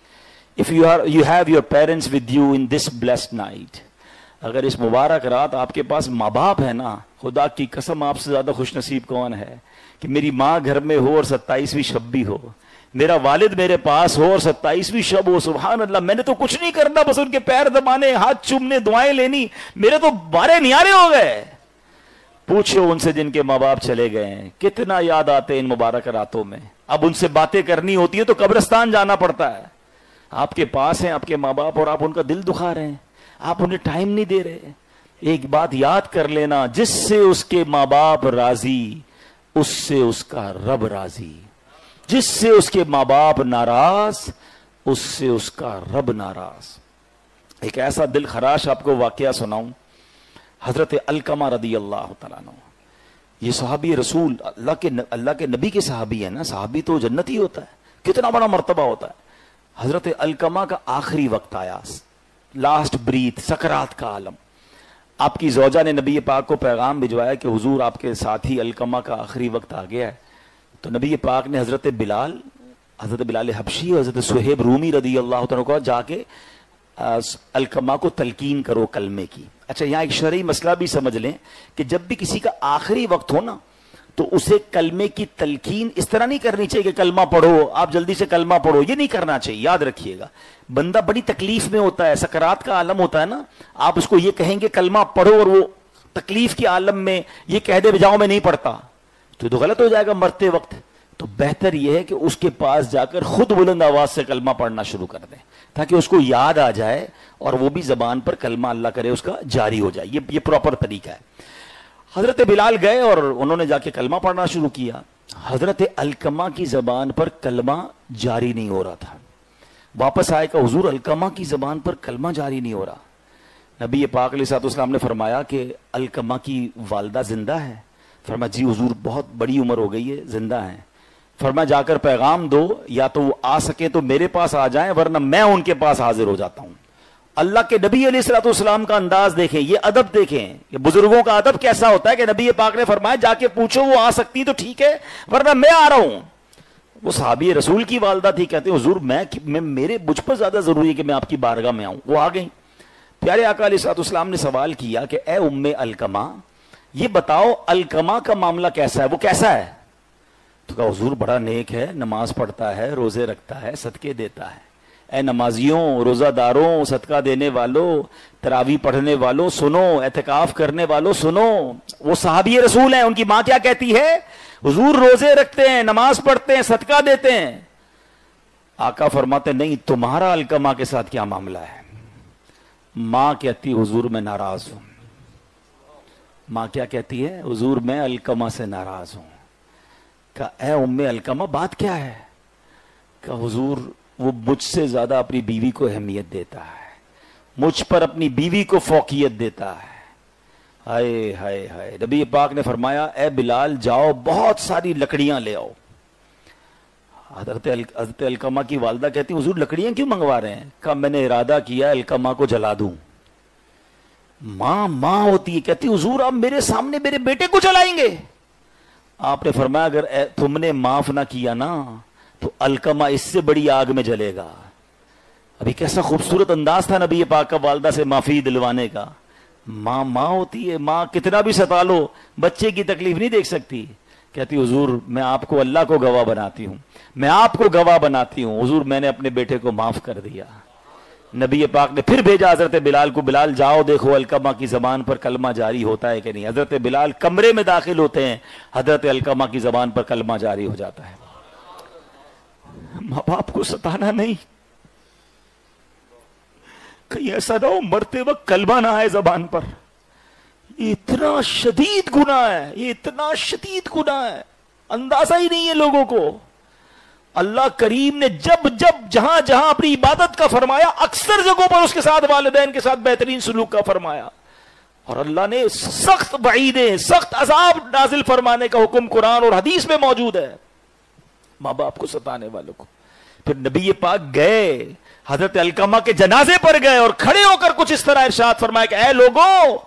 if you have your parents with you in this blessed night. اگر اس مبارک رات آپ کے پاس ماں باپ ہے نا، خدا کی قسم آپ سے زیادہ خوش نصیب کون ہے کہ میری ماں گھر میں ہو اور 27ویں شب بھی ہو، میرا والد میرے پاس ہو اور 27ویں شب ہو۔ سبحان اللہ، میں نے تو کچھ نہیں کرنا، بس ان کے پیر دبانے، ہاتھ چومنے، دعائیں لینی، میرے تو بارے نیارے ہو گئے۔ پوچھو ان سے جن کے ماں باپ چلے گئے ہیں، کتنا یاد آتے ہیں ان مبارک راتوں میں۔ اب ان سے باتیں کرنی ہوتی ہے تو قبرستان جانا پڑتا ہے۔ آپ کے پاس ہیں آپ کے ماں باپ اور آپ ان کا دل دکھا رہے ہیں، آپ انہیں ٹائم نہیں دے رہے۔ ایک بات یاد کر لینا، جس سے اس کے ماں باپ راضی اس سے اس کا رب راضی، جس سے اس کے ماں باپ ناراض اس سے اس کا رب ناراض۔ ایک ایسا دل خراش آپ کو واقعہ سناؤں۔ حضرت علقمہ رضی اللہ تعالیٰ عنہ، یہ صحابی رسول اللہ کے نبی کے صحابی ہے نا، صحابی تو جنتی ہوتا ہے، کتنا بڑا مرتبہ ہوتا ہے۔ حضرت علقمہ کا آخری وقت آیا، لاسٹ بریتھ، سکرات کا عالم۔ آپ کی زوجہ نے نبی پاک کو پیغام بھجوایا کہ حضور آپ کے ساتھی علقمہ کا آخری وقت آ گیا ہے۔ تو نبی پاک نے حضرت بلال حبشی اور حضرت سہیب رومی رضی اللہ تعالیٰ کو جا کے علقمہ کو تلقین کرو کلمے کی۔ اچھا، یہاں ایک شرعی مسئلہ بھی سمجھ لیں کہ جب بھی کسی کا آخری وقت ہو نا تو اسے کلمے کی تلقین اس طرح نہیں کرنی چاہیے کہ کلمہ پڑھو، آپ جلدی سے کلمہ پڑھو، یہ نہیں کرنا چاہیے۔ یاد رکھیے گا، بندہ بڑی تکلیف میں ہوتا ہے، سکرات کا عالم ہوتا ہے نا، آپ اس کو یہ کہیں گے کلمہ پڑھو اور وہ تکلیف کے عالم میں یہ کہہ دے بجاؤ میں نہیں پڑھتا تو غلط ہو جائے گا مرتے وقت۔ تو بہتر یہ ہے کہ اس کے پاس جا کر خود بلند آواز سے کلمہ پڑھنا شروع کر دیں تاکہ اس کو یاد آ جائے اور وہ بھی زبان پر کلمہ اللہ کرے اس کا جاری ہو جائے۔ یہ پراپر طریقہ ہے۔ حضرت بلال گئے اور انہوں نے جا کے کلمہ پڑھنا شروع کیا۔ حضرت علقمہ کی زبان پر کلمہ جاری نہیں ہو رہا تھا۔ واپس آئے کہ حضور علقمہ کی زبان پر کلمہ جاری نہیں ہو رہا۔ نبی پاک علیہ الصلوۃ والسلام نے فرمایا کہ علقمہ کی والدہ زندہ ہے؟ فرمایا جی حضور بہت بڑی عمر ہو گئی ہے، زندہ ہیں. فرمایا جا کر پیغام دو، یا تو وہ آ سکے تو میرے پاس آ جائیں ورنہ میں ان کے پاس حاضر ہو جاتا ہوں. اللہ کے نبی علیہ الصلوۃ والسلام کا انداز دیکھیں، یہ ادب دیکھیں کہ بزرگوں کا ادب کیسا ہوتا ہے کہ نبی پاک نے فرمایا جا کے پوچھو وہ آ سکتی تو ٹھیک ہے ورنہ میں آ رہا ہوں. وہ صحابی رسول کی والدہ تھی، کہتے ہیں حضور مجھ پر زیادہ ضروری ہے کہ میں آپ کی بارگاہ میں آؤں. وہ آ گئیں. پیارے آقا علیہ الصلوۃ والسلام نے سوال کیا کہ اے ام القمہ، یہ بتاؤ القمہ کا معاملہ کیسا ہے، وہ کیسا ہے؟ تو کہا حضور بڑا نیک ہے، نماز پڑھتا ہے، روزے رکھتا ہے، صدقے دیتا ہے. اے نمازیوں، روزہ داروں، صدقہ دینے والوں، تراویح پڑھنے والوں سنو، اعتکاف کرنے والوں سنو. وہ صحابی رسول ہیں، ان کی ماں کیا کہتی ہے؟ حضور روزے رکھتے ہیں، نماز پڑھتے ہیں، صدقہ دیتے ہیں. آقا فرماتے نہیں، تمہارا القمہ کے ساتھ کیا معاملہ ہے؟ ماں کہتی حضور میں ناراض ہوں. ماں کیا کہتی ہے؟ حضور میں القمہ سے ناراض ہوں. کہا اے ام القمہ بات کیا ہے؟ کہا حضور وہ مجھ سے زیادہ اپنی بیوی کو اہمیت دیتا ہے، مجھ پر اپنی بیوی کو فوقیت دیتا ہے. ہائے ہائے ہائے. نبی پاک نے فرمایا اے بلال جاؤ بہت ساری لکڑیاں لے آؤ. حضرت القمہ کی والدہ کہتی حضور لکڑیاں کیوں منگوا رہے ہیں؟ کہا میں نے ارادہ کیا القمہ کو جلا دوں. ماں ہوتی ہے، کہتی حضور آپ میرے سامنے میرے بیٹے کو جلائیں گے؟ آپ نے فرمایا اگر تم نے معاف نہ کیا نا تو القمہ اس سے بڑی آگ میں جلے گا. ابھی کیسا خوبصورت انداز تھا نبی پاک کا والدہ سے معافی دلوانے کا. ماں ہوتی ہے، ماں کتنا بھی ستا لو بچے کی تکلیف نہیں دیکھ سکتی. کہتی حضور میں آپ کو اللہ کو گواہ بناتی ہوں، میں آپ کو گواہ بناتی ہوں حضور میں نے اپنے بیٹے کو معاف کر دیا. نبی پاک نے پھر بھیجا حضرت بلال کو، بلال جاؤ دیکھو القمہ کی زبان پر کلمہ جاری ہوتا ہے کہ نہیں. حضرت بلال کمرے میں داخل ہوتے ہیں، حضرت القمہ کی زبان پر کلمہ جاری ہو جاتا ہے. ماں باپ کو ستانا نہیں، کہیں ایسا نہ ہو مرتے وقت کلمہ نہ آئے زبان پر. یہ اتنا شدید گناہ ہے، یہ اتنا شدید گناہ ہے، اندازہ ہی نہیں ہے لوگوں کو. اللہ کریم نے جب جہاں جہاں اپنی عبادت کا فرمایا اکثر جگہوں پر اس کے ساتھ والدین کے ساتھ بہترین سلوک کا فرمایا. اور اللہ نے سخت وعیدیں، سخت عذاب نازل فرمانے کا حکم قرآن اور حدیث میں موجود ہے ماں باپ کو ستانے والوں کو. پھر نبی پاک گئے حضرت القمہ کے جنازے پر گئے اور کھڑے ہو کر کچھ اس طرح ارشاد فرمایا کہ اے لوگوں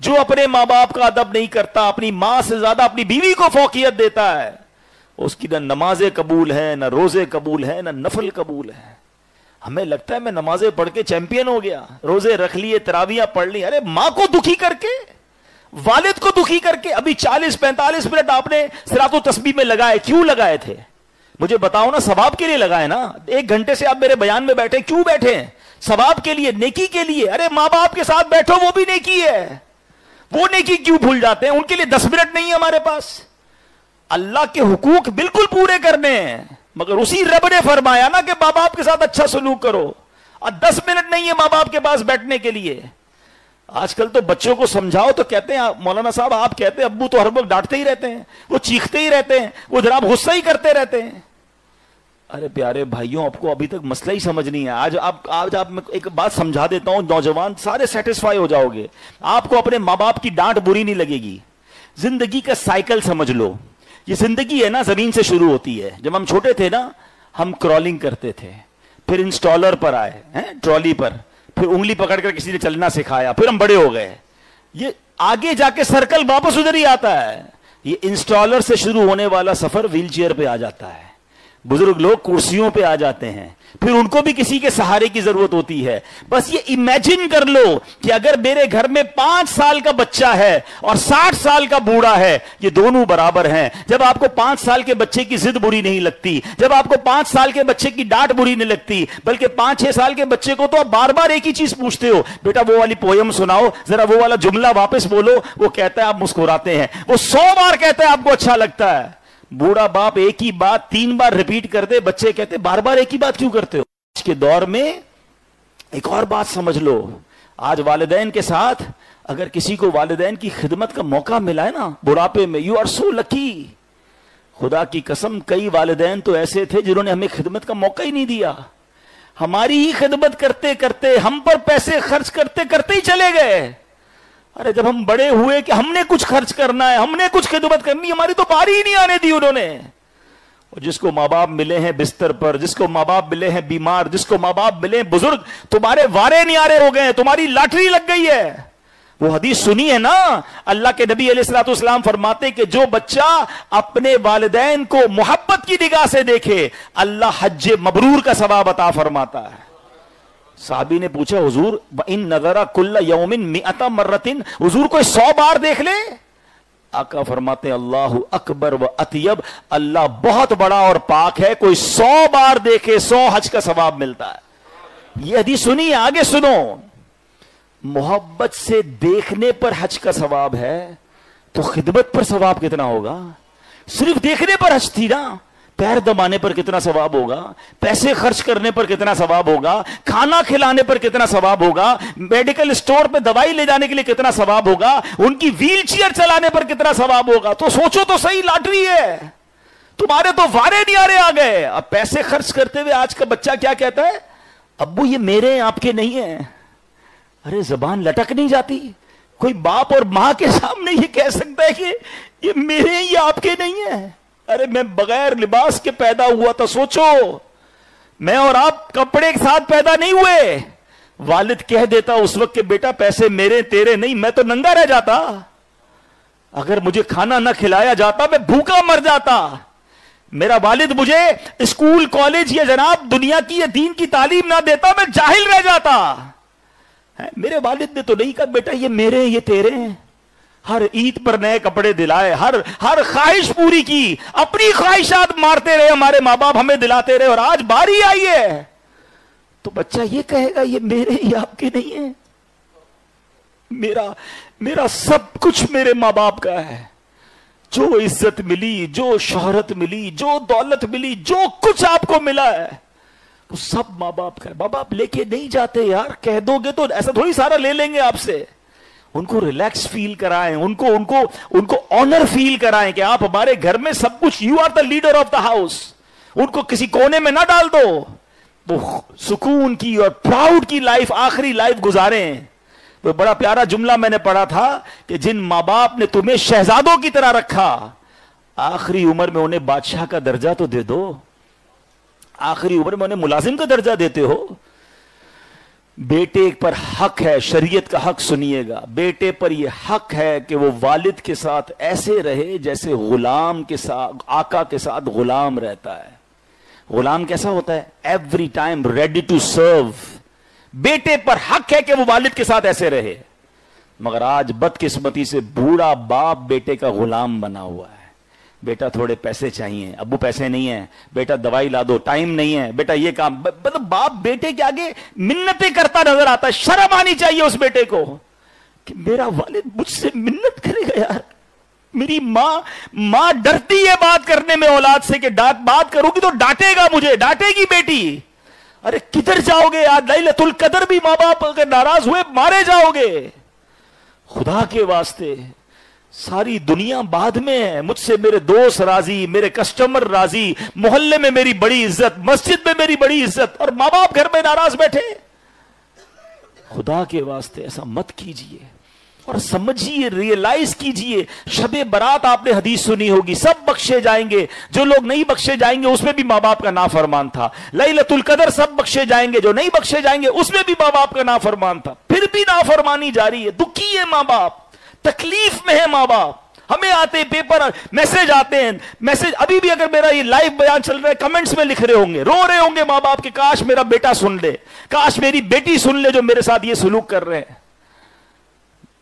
جو اپنے ماں باپ کا ادب نہیں کرتا، اپنی ماں سے زیادہ اپنی بیوی کو فوقیت دیتا ہے، اس کی نہ نمازیں قبول ہیں، نہ روزے قبول ہیں، نہ نفل قبول ہیں. ہمیں لگتا ہے میں نمازیں پڑھ کے چیمپئن ہو گیا، روزے رکھ لیے، تراویاں پڑھ لی. ارے ماں کو دکھی کر کے، والد کو دکھی کر کے. ابھی 40-45 منٹ آپ نے صراط و تسبیح میں لگائے، کیوں لگائے تھے؟ مجھے بتاؤ نا. ثواب کے لیے لگائے نا. 1 گھنٹے سے آپ میرے بیان میں بیٹھے، کیوں بیٹھے ہیں؟ ثواب کے لیے، نیکی کے لیے. ارے ماں باپ کے ساتھ بیٹھو، وہ بھی نیکی ہے. وہ نیکی کیوں بھول جاتے ہیں؟ ان کے لیے 10 منٹ نہیں ہے ہمارے پاس. اللہ کے حقوق بالکل پورے کرنے ہیں، مگر اسی رب نے فرمایا نا کہ ماں باپ کے ساتھ اچھا سلوک کرو. اور 10 منٹ نہیں ہے ماں باپ کے پاس بیٹھنے کے لیے. آج کل تو بچوں کو سمجھاؤ تو کہتے ہیں مولانا صاحب آپ کہتے ہیں ابو تو ہر وقت ڈانٹتے ہی رہتے ہیں، وہ چیختے ہی رہتے ہیں، وہ جناب غصہ ہی کرتے رہتے ہیں. ارے پیارے بھائیوں آپ کو ابھی تک مسئلہ ہی سمجھ نہیں ہے. آج آپ میں ایک بات سمجھا دیتا ہوں، نوجوان سارے سیٹسفائی ہو جاؤ گے. آپ کو اپنے ماں باپ کی ڈانٹ بری نہیں لگے گی. زندگی کا سائیکل سمجھ لو. یہ زندگی ہے نا زمین سے شروع ہوتی ہے. جب ہم چھوٹے تھے نا ہم کرالنگ کرتے تھے، پھر انسٹالر پر آئے ٹرالی پر، پھر انگلی پکڑ کر کسی نے چلنا سکھایا، پھر ہم بڑے ہو گئے. یہ آگے جا کے سرکل واپس ادھر ہی آتا ہے. یہ انسٹالر سے شروع ہونے والا سفر ویل چیئر پہ آ جاتا ہے. بزرگ لوگ کرسیوں پہ آ جاتے ہیں، پھر ان کو بھی کسی کے سہارے کی ضرورت ہوتی ہے. بس یہ امیجن کر لو کہ اگر میرے گھر میں 5 سال کا بچہ ہے اور 60 سال کا بوڑھا ہے، یہ دونوں برابر ہیں. جب آپ کو 5 سال کے بچے کی ضد بری نہیں لگتی، جب آپ کو 5 سال کے بچے کی ڈانٹ بری نہیں لگتی، بلکہ 5-6 سال کے بچے کو تو آپ بار بار ایک ہی چیز پوچھتے ہو، بیٹا وہ والی پویم سناؤ، ذرا وہ والا جملہ واپس بولو، وہ کہتا ہے آپ مسکراتے ہیں. وہ 100 بار کہتا ہے آپ کو اچھا لگتا ہے. بوڑھا باپ ایک ہی بات 3 بار ریپیٹ کر دے، بچے کہتے بار بار ایک ہی بات کیوں کرتے ہو. آج کے دور میں ایک اور بات سمجھ لو. آج والدین کے ساتھ اگر کسی کو والدین کی خدمت کا موقع ملا ہے نا بڑھاپے میں، یو آر سو لکی. خدا کی قسم کئی والدین تو ایسے تھے جنہوں نے ہمیں خدمت کا موقع ہی نہیں دیا. ہماری ہی خدمت کرتے کرتے، ہم پر پیسے خرچ کرتے کرتے ہی چلے گئے. ارے جب ہم بڑے ہوئے کہ ہم نے کچھ خرچ کرنا ہے, ہم نے کچھ خدمت کرنی, ہماری تو باری ہی نہیں آنے دی انہوں نے. اور جس کو ماں باپ ملے ہیں بستر پر, جس کو ماں باپ ملے ہیں بیمار, جس کو ماں باپ ملے ہیں بزرگ, تمہارے وارے نیارے ہو گئے, تمہاری لاٹری لگ گئی ہے. وہ حدیث سنی ہے نا, اللہ کے نبی علیہ الصلوۃ والسلام فرماتے کہ جو بچہ اپنے والدین کو محبت کی نگاہ سے دیکھے اللہ حج مبرور کا ثواب عطا فرماتا ہے. صحابی نے پوچھا حضور ان نظر کل یوم 100 مرۃ, حضور کوئی 100 بار دیکھ لے؟ آقا فرماتے اللہ اکبر و اطیب, اللہ بہت بڑا اور پاک ہے, کوئی 100 بار دیکھے 100 حج کا ثواب ملتا ہے. یہ حدیث سنی ہے, آگے سنو. محبت سے دیکھنے پر حج کا ثواب ہے تو خدمت پر ثواب کتنا ہوگا؟ صرف دیکھنے پر حج تھی نا, پیر دبانے پر کتنا ثواب ہوگا, پیسے خرچ کرنے پر کتنا ثواب ہوگا, کھانا کھلانے پر کتنا ثواب ہوگا, میڈیکل اسٹور پہ دوائی لے جانے کے لیے کتنا ثواب ہوگا, ان کی ویل چیئر چلانے پر کتنا ثواب ہوگا. تو سوچو تو صحیح, لاٹری ہے. تمہارے تو وارے نیارے آ گئے. اب پیسے خرچ کرتے ہوئے آج کا بچہ کیا کہتا ہے؟ ابو یہ میرے ہیں آپ کے نہیں ہیں. ارے زبان لٹک نہیں جاتی؟ کوئی باپ اور ماں کے سامنے یہ کہہ سکتا ہے کہ یہ میرے ہیں یہ آپ کے نہیں ہیں؟ ارے میں بغیر لباس کے پیدا ہوا تھا. سوچو, میں اور آپ کپڑے کے ساتھ پیدا نہیں ہوئے. والد کہہ دیتا اس وقت کہ بیٹا پیسے میرے تیرے نہیں, میں تو ننگا رہ جاتا. اگر مجھے کھانا نہ کھلایا جاتا میں بھوکا مر جاتا. میرا والد مجھے اسکول کالج یا جناب دنیا کی یا دین کی تعلیم نہ دیتا, میں جاہل رہ جاتا. میرے والد نے تو نہیں کہا بیٹا یہ میرے ہیں یہ تیرے ہیں. ہر عید پر نئے کپڑے دلائے, ہر خواہش پوری کی, اپنی خواہشات مارتے رہے ہمارے ماں باپ, ہمیں دلاتے رہے, اور آج باری آئی ہے تو بچہ یہ کہے گا یہ میرے یہ آپ کے نہیں ہیں. میرا سب کچھ میرے ماں باپ کا ہے. جو عزت ملی, جو شہرت ملی, جو دولت ملی, جو کچھ آپ کو ملا ہے وہ سب ماں باپ کا ہے. ماں باپ لے کے نہیں جاتے یار, کہہ دو گے تو ایسا تھوڑی سارا لے لیں گے آپ سے. ان کو ریلیکس فیل کرائیں, ان کو آنر فیل کرائیں کہ آپ ہمارے گھر میں سب کچھ, you are the leader of the house. ان کو کسی کونے میں نہ ڈال دو, وہ سکون کی اور پراؤڈ کی لائف, آخری لائف گزاریں. وہ بڑا پیارا جملہ میں نے پڑھا تھا کہ جن ماں باپ نے تمہیں شہزادوں کی طرح رکھا, آخری عمر میں انہیں بادشاہ کا درجہ تو دے دو. آخری عمر میں انہیں ملازم کا درجہ دیتے ہو. بیٹے پر حق ہے, شریعت کا حق سنیے گا, بیٹے پر یہ حق ہے کہ وہ والد کے ساتھ ایسے رہے جیسے غلام کے ساتھ, آقا کے ساتھ غلام رہتا ہے. غلام کیسا ہوتا ہے؟ Every time ready to serve. بیٹے پر حق ہے کہ وہ والد کے ساتھ ایسے رہے. مگر آج بدقسمتی سے بوڑھا باپ بیٹے کا غلام بنا ہوا ہے. بیٹا تھوڑے پیسے چاہیے, ابو پیسے نہیں ہیں, بیٹا دوائی لا دو, ٹائم نہیں ہے, بیٹا یہ کام. مطلب باپ بیٹے کے آگے منتیں کرتا نظر آتا ہے. شرم آنی چاہیے اس بیٹے کو کہ میرا والد مجھ سے منت کرے گا. یار میری ماں ڈرتی ہے بات کرنے میں اولاد سے کہ بات کروں گی تو ڈانٹے گا مجھے, ڈانٹے گی بیٹی. ارے کدھر جاؤ گے یار؟ لیلۃ القدر بھی ماں باپ اگر ناراض ہوئے مارے جاؤ گے. خدا کے واسطے ساری دنیا بعد میں ہے. مجھ سے میرے دوست راضی, میرے کسٹمر راضی, محلے میں میری بڑی عزت, مسجد میں میری بڑی عزت, اور ماں باپ گھر میں ناراض بیٹھے. خدا کے واسطے ایسا مت کیجئے اور سمجھیے, ریئلائز کیجئے. شب برات آپ نے حدیث سنی ہوگی, سب بخشے جائیں گے, جو لوگ نہیں بخشے جائیں گے اس میں بھی ماں باپ کا نافرمان تھا. لیلۃ القدر سب بخشے جائیں گے, جو نہیں بخشے جائیں گے اس میں بھی ماں باپ کا نافرمان تھا. پھر بھی نافرمانی جاری ہے. دکھی ہے ماں باپ, تکلیف میں ہے ماں باپ. ہمیں آتے پیپر میسج آتے ہیں, میسج ابھی بھی اگر میرا یہ لائیو بیان چل رہا ہے کمنٹس میں لکھ رہے ہوں گے, رو رہے ہوں گے ماں باپ کہ کاش میرا بیٹا سن لے, کاش میری بیٹی سن لے جو میرے ساتھ یہ سلوک کر رہے ہیں.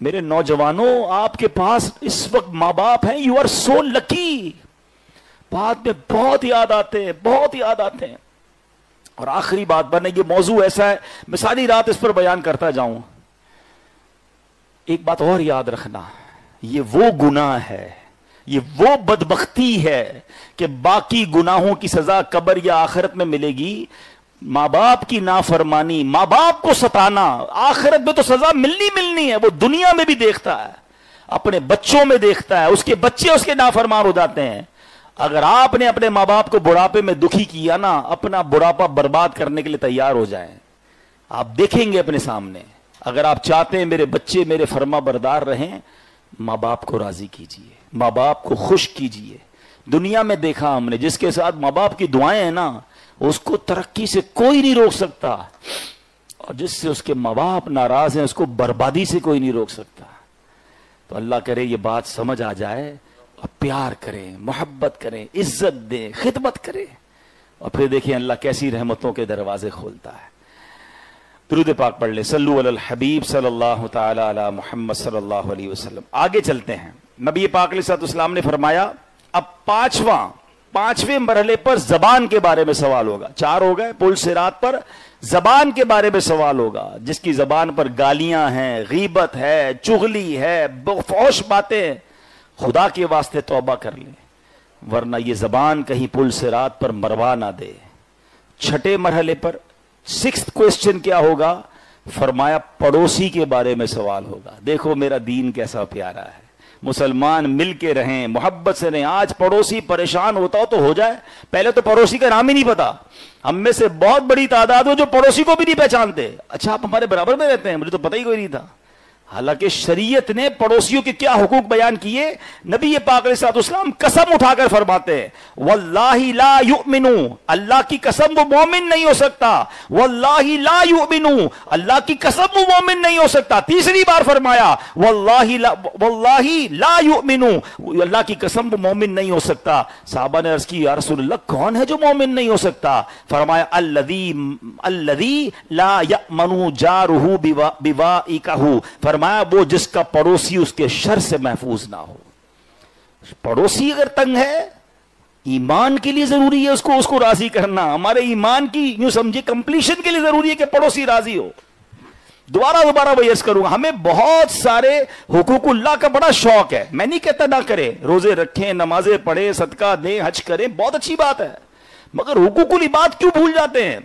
میرے نوجوانوں, آپ کے پاس اس وقت ماں باپ ہیں, یو آر سو لکی. بعد میں بہت یاد آتے ہیں, بہت یاد آتے ہیں. اور آخری بات بنے, یہ موضوع ایسا ہے میں ساری رات اس پر بیان کرتا جاؤں. ایک بات اور یاد رکھنا, یہ وہ گناہ ہے, یہ وہ بدبختی ہے کہ باقی گناہوں کی سزا قبر یا آخرت میں ملے گی. ماں باپ کی نافرمانی, ماں باپ کو ستانا, آخرت میں تو سزا ملنی ہے. وہ دنیا میں بھی دیکھتا ہے, اپنے بچوں میں دیکھتا ہے, اس کے بچے اس کے نافرمان ہو جاتے ہیں. اگر آپ نے اپنے ماں باپ کو بڑھاپے میں دکھی کیا نا, اپنا بڑھاپا برباد کرنے کے لیے تیار ہو جائیں. آپ دیکھیں گے اپنے سامنے, اگر آپ چاہتے ہیں میرے بچے میرے فرما بردار رہیں، ماں باپ کو راضی کیجئے، ماں باپ کو خوش کیجئے۔ دنیا میں دیکھا ہم نے جس کے ساتھ ماں باپ کی دعائیں ہیں نا، اس کو ترقی سے کوئی نہیں روک سکتا، اور جس سے اس کے ماں باپ ناراض ہیں اس کو بربادی سے کوئی نہیں روک سکتا۔ تو اللہ کرے یہ بات سمجھ آ جائے، اور پیار کریں، محبت کریں، عزت دیں، خدمت کریں، اور پھر دیکھیں اللہ کیسی رحمتوں کے دروازے کھولتا ہے۔ درود پاک پڑھ لیں، صلو علی الحبیب صلی اللہ تعالی علی محمد صلی اللہ علیہ وسلم۔ آگے چلتے ہیں۔ نبی پاک علیہ الصلوۃ والسلام نے فرمایا اب پانچویں مرحلے پر زبان کے بارے میں سوال ہوگا۔ 4 ہو گئے، پل صراط پر زبان کے بارے میں سوال ہوگا۔ جس کی زبان پر گالیاں ہیں، غیبت ہے، چغلی ہے، فحش باتیں، خدا کے واسطے توبہ کر لیں، ورنہ یہ زبان کہیں پل صراط پر مروا نہ دے۔ 6 مرحلے پر 6th کوسچن کیا ہوگا؟ فرمایا پڑوسی کے بارے میں سوال ہوگا۔ دیکھو میرا دین کیسا پیارا ہے، مسلمان مل کے رہیں، محبت سے رہیں۔ آج پڑوسی پریشان ہوتا ہو تو ہو جائے، پہلے تو پڑوسی کا نام ہی نہیں پتا۔ ہم میں سے بہت بڑی تعداد ہو جو پڑوسی کو بھی نہیں پہچانتے۔ اچھا آپ ہمارے برابر میں رہتے ہیں، مجھے تو پتہ ہی کوئی نہیں تھا۔ حالانکہ شریعت نے پڑوسیوں کے کیا حقوق بیان کیے، نبی پاک علیہ الصلوۃ والسلام قسم اٹھا کر فرماتے ہیں واللہ لا یؤمن، اللہ کی قسم وہ مومن نہیں ہو سکتا، واللہ لا یؤمن، اللہ کی قسم وہ مومن نہیں ہو سکتا۔ تیسری بار فرمایا واللہ لا یؤمن، اللہ کی قسم وہ مومن نہیں ہو سکتا۔ صحابہ نے عرض کی یا رسول اللہ کون ہے جو مومن نہیں ہو سکتا؟ فرمایا الذی لا یأمن جارہ بوائقہ، فرمایا وہ جس کا پڑوسی اس کے شر سے محفوظ نہ ہو۔ پڑوسی اگر تنگ ہے، ایمان کے لیے ضروری ہے اس کو راضی کرنا۔ ہمارے ایمان کی یوں سمجھے کمپلیشن کے لیے ضروری ہے کہ پڑوسی راضی ہو۔ دوبارہ وہ عرض کروں گا، ہمیں بہت سارے حقوق اللہ کا بڑا شوق ہے، میں نہیں کہتا نہ کریں، روزے رکھیں، نمازیں پڑھیں، صدقہ دیں، حج کریں، بہت اچھی بات ہے، مگر حقوق العباد کیوں بھول جاتے ہیں؟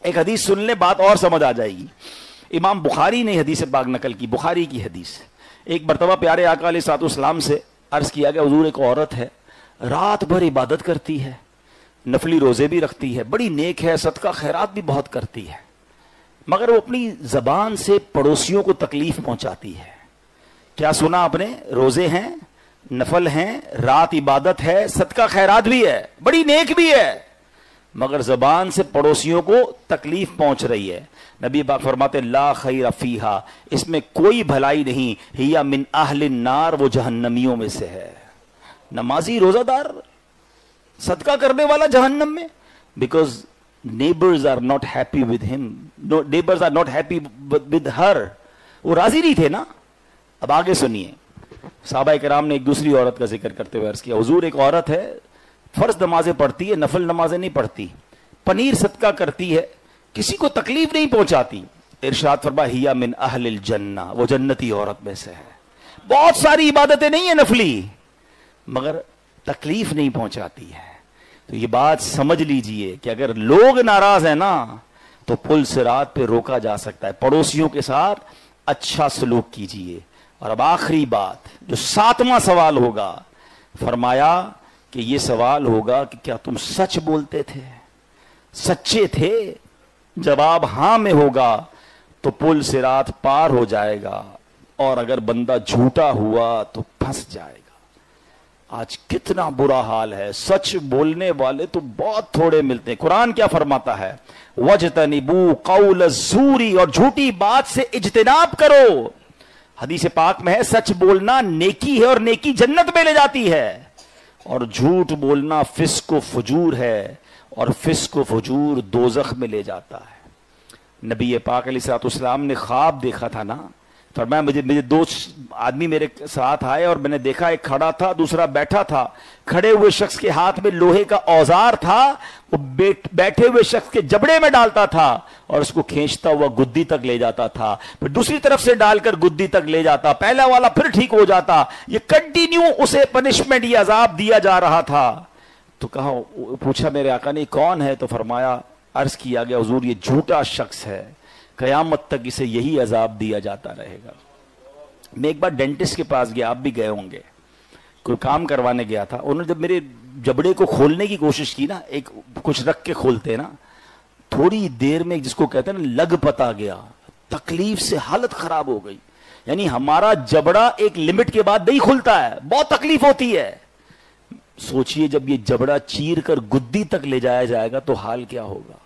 ایک حدیث سن لیں، بات اور سمجھ آ جائے گی۔ امام بخاری نے حدیث پاک نقل کی، بخاری کی حدیث۔ ایک مرتبہ پیارے آقا علیہ الصلوۃ والسلام سے عرض کیا گیا حضور ایک عورت ہے، رات بھر عبادت کرتی ہے، نفلی روزے بھی رکھتی ہے، بڑی نیک ہے، صدقہ خیرات بھی بہت کرتی ہے، مگر وہ اپنی زبان سے پڑوسیوں کو تکلیف پہنچاتی ہے۔ کیا سنا آپ نے؟ روزے ہیں، نفل ہیں، رات عبادت ہے، صدقہ خیرات بھی ہے، بڑی نیک بھی ہے، مگر زبان سے پڑوسیوں کو تکلیف پہنچ رہی ہے۔ نبی پاک فرماتے لا خیر فیہا، اس میں کوئی بھلائی نہیں، ہی من اہل النار، وہ جہنمیوں میں سے ہے۔ نمازی، روزہ دار، صدقہ کرنے والا جہنم میں، because neighbours are not happy with him, neighbours are not happy with her, وہ راضی نہیں تھے نا۔ اب آگے سنیے، صحابہ کرام نے ایک دوسری عورت کا ذکر کرتے ہوئے عرض کیا حضور ایک عورت ہے، فرض نمازیں پڑھتی ہے، نفل نمازیں نہیں پڑھتی، پنیر صدقہ کرتی ہے، کسی کو تکلیف نہیں پہنچاتی۔ ارشاد فرمایا ہیا من اہل الجنہ، وہ جنتی عورت میں سے ہے۔ بہت ساری عبادتیں نہیں ہیں نفلی، مگر تکلیف نہیں پہنچاتی ہے۔ تو یہ بات سمجھ لیجئے کہ اگر لوگ ناراض ہیں نا تو پل صراط پہ روکا جا سکتا ہے۔ پڑوسیوں کے ساتھ اچھا سلوک کیجئے۔ اور اب آخری بات، جو 7واں سوال ہوگا، فرمایا کہ یہ سوال ہوگا کہ کیا تم سچ بولتے تھے، سچے تھے؟ جواب ہاں میں ہوگا تو پل صراط پار ہو جائے گا، اور اگر بندہ جھوٹا ہوا تو پھنس جائے گا۔ آج کتنا برا حال ہے، سچ بولنے والے تو بہت تھوڑے ملتے ہیں۔ قرآن کیا فرماتا ہے؟ وَاجْتَنِبُوا قَوْلَ الزُّورِ، اور جھوٹی بات سے اجتناب کرو۔ حدیث پاک میں ہے سچ بولنا نیکی ہے اور نیکی جنت میں لے جاتی ہے، اور جھوٹ بولنا فسق و فجور ہے، اور فسق و فجور دوزخ میں لے جاتا ہے۔ نبی پاک علیہ الصلوۃ والسلام نے خواب دیکھا تھا نا، فرمایا مجھے 2 آدمی میرے ساتھ آئے اور میں نے دیکھا ایک کھڑا تھا دوسرا بیٹھا تھا۔ کھڑے ہوئے شخص کے ہاتھ میں لوہے کا اوزار تھا، وہ بیٹھے ہوئے شخص کے جبڑے میں ڈالتا تھا اور اس کو کھینچتا ہوا گدی تک لے جاتا تھا، پھر دوسری طرف سے ڈال کر گدی تک لے جاتا، پہلا والا پھر ٹھیک ہو جاتا، یہ کنٹینیو اسے پنشمنٹ، یہ عذاب دیا جا رہا تھا۔ تو کہا، پوچھا میرے آقا نے کون ہے؟ تو فرمایا، عرض کیا گیا حضور یہ جھوٹا شخص ہے، قیامت تک اسے یہی عذاب دیا جاتا رہے گا۔ میں ایک بار ڈینٹسٹ کے پاس گیا، آپ بھی گئے ہوں گے، کوئی کام کروانے گیا تھا، انہوں نے جب میرے جبڑے کو کھولنے کی کوشش کی نا، کچھ رکھ کے کھولتے نا، تھوڑی دیر میں جس کو کہتے ہیں نا لگ پتا گیا، تکلیف سے حالت خراب ہو گئی. یعنی ہمارا جبڑا ایک لمٹ کے بعد نہیں کھلتا ہے, بہت تکلیف ہوتی ہے. سوچئے جب یہ جبڑا چیر کر گدی تک لے جایا جائے گا تو حال کیا ہوگا.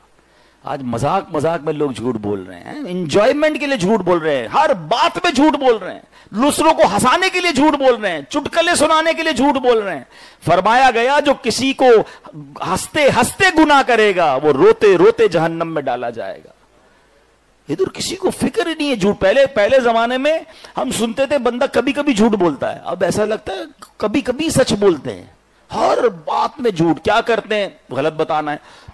آج مذاق مذاق میں لوگ جھوٹ بول رہے ہیں, انجوائمنٹ کے لیے جھوٹ بول رہے ہیں, ہر بات میں جھوٹ بول رہے ہیں, دوسروں کو ہنسانے کے لیے جھوٹ بول رہے ہیں, چٹکلے سنانے کے لیے جھوٹ بول رہے ہیں. فرمایا گیا جو کسی کو ہنستے ہنستے گناہ کرے گا وہ روتے روتے جہنم میں ڈالا جائے گا. ادھر کسی کو فکر ہی نہیں ہے جھوٹ. پہلے زمانے میں ہم سنتے تھے بندہ کبھی کبھی جھوٹ بولتا ہے, اب ایسا لگتا ہے کبھی کبھی سچ بولتے ہیں. ہر بات میں جھوٹ. کیا کرتے ہیں, غلط بتانا ہے.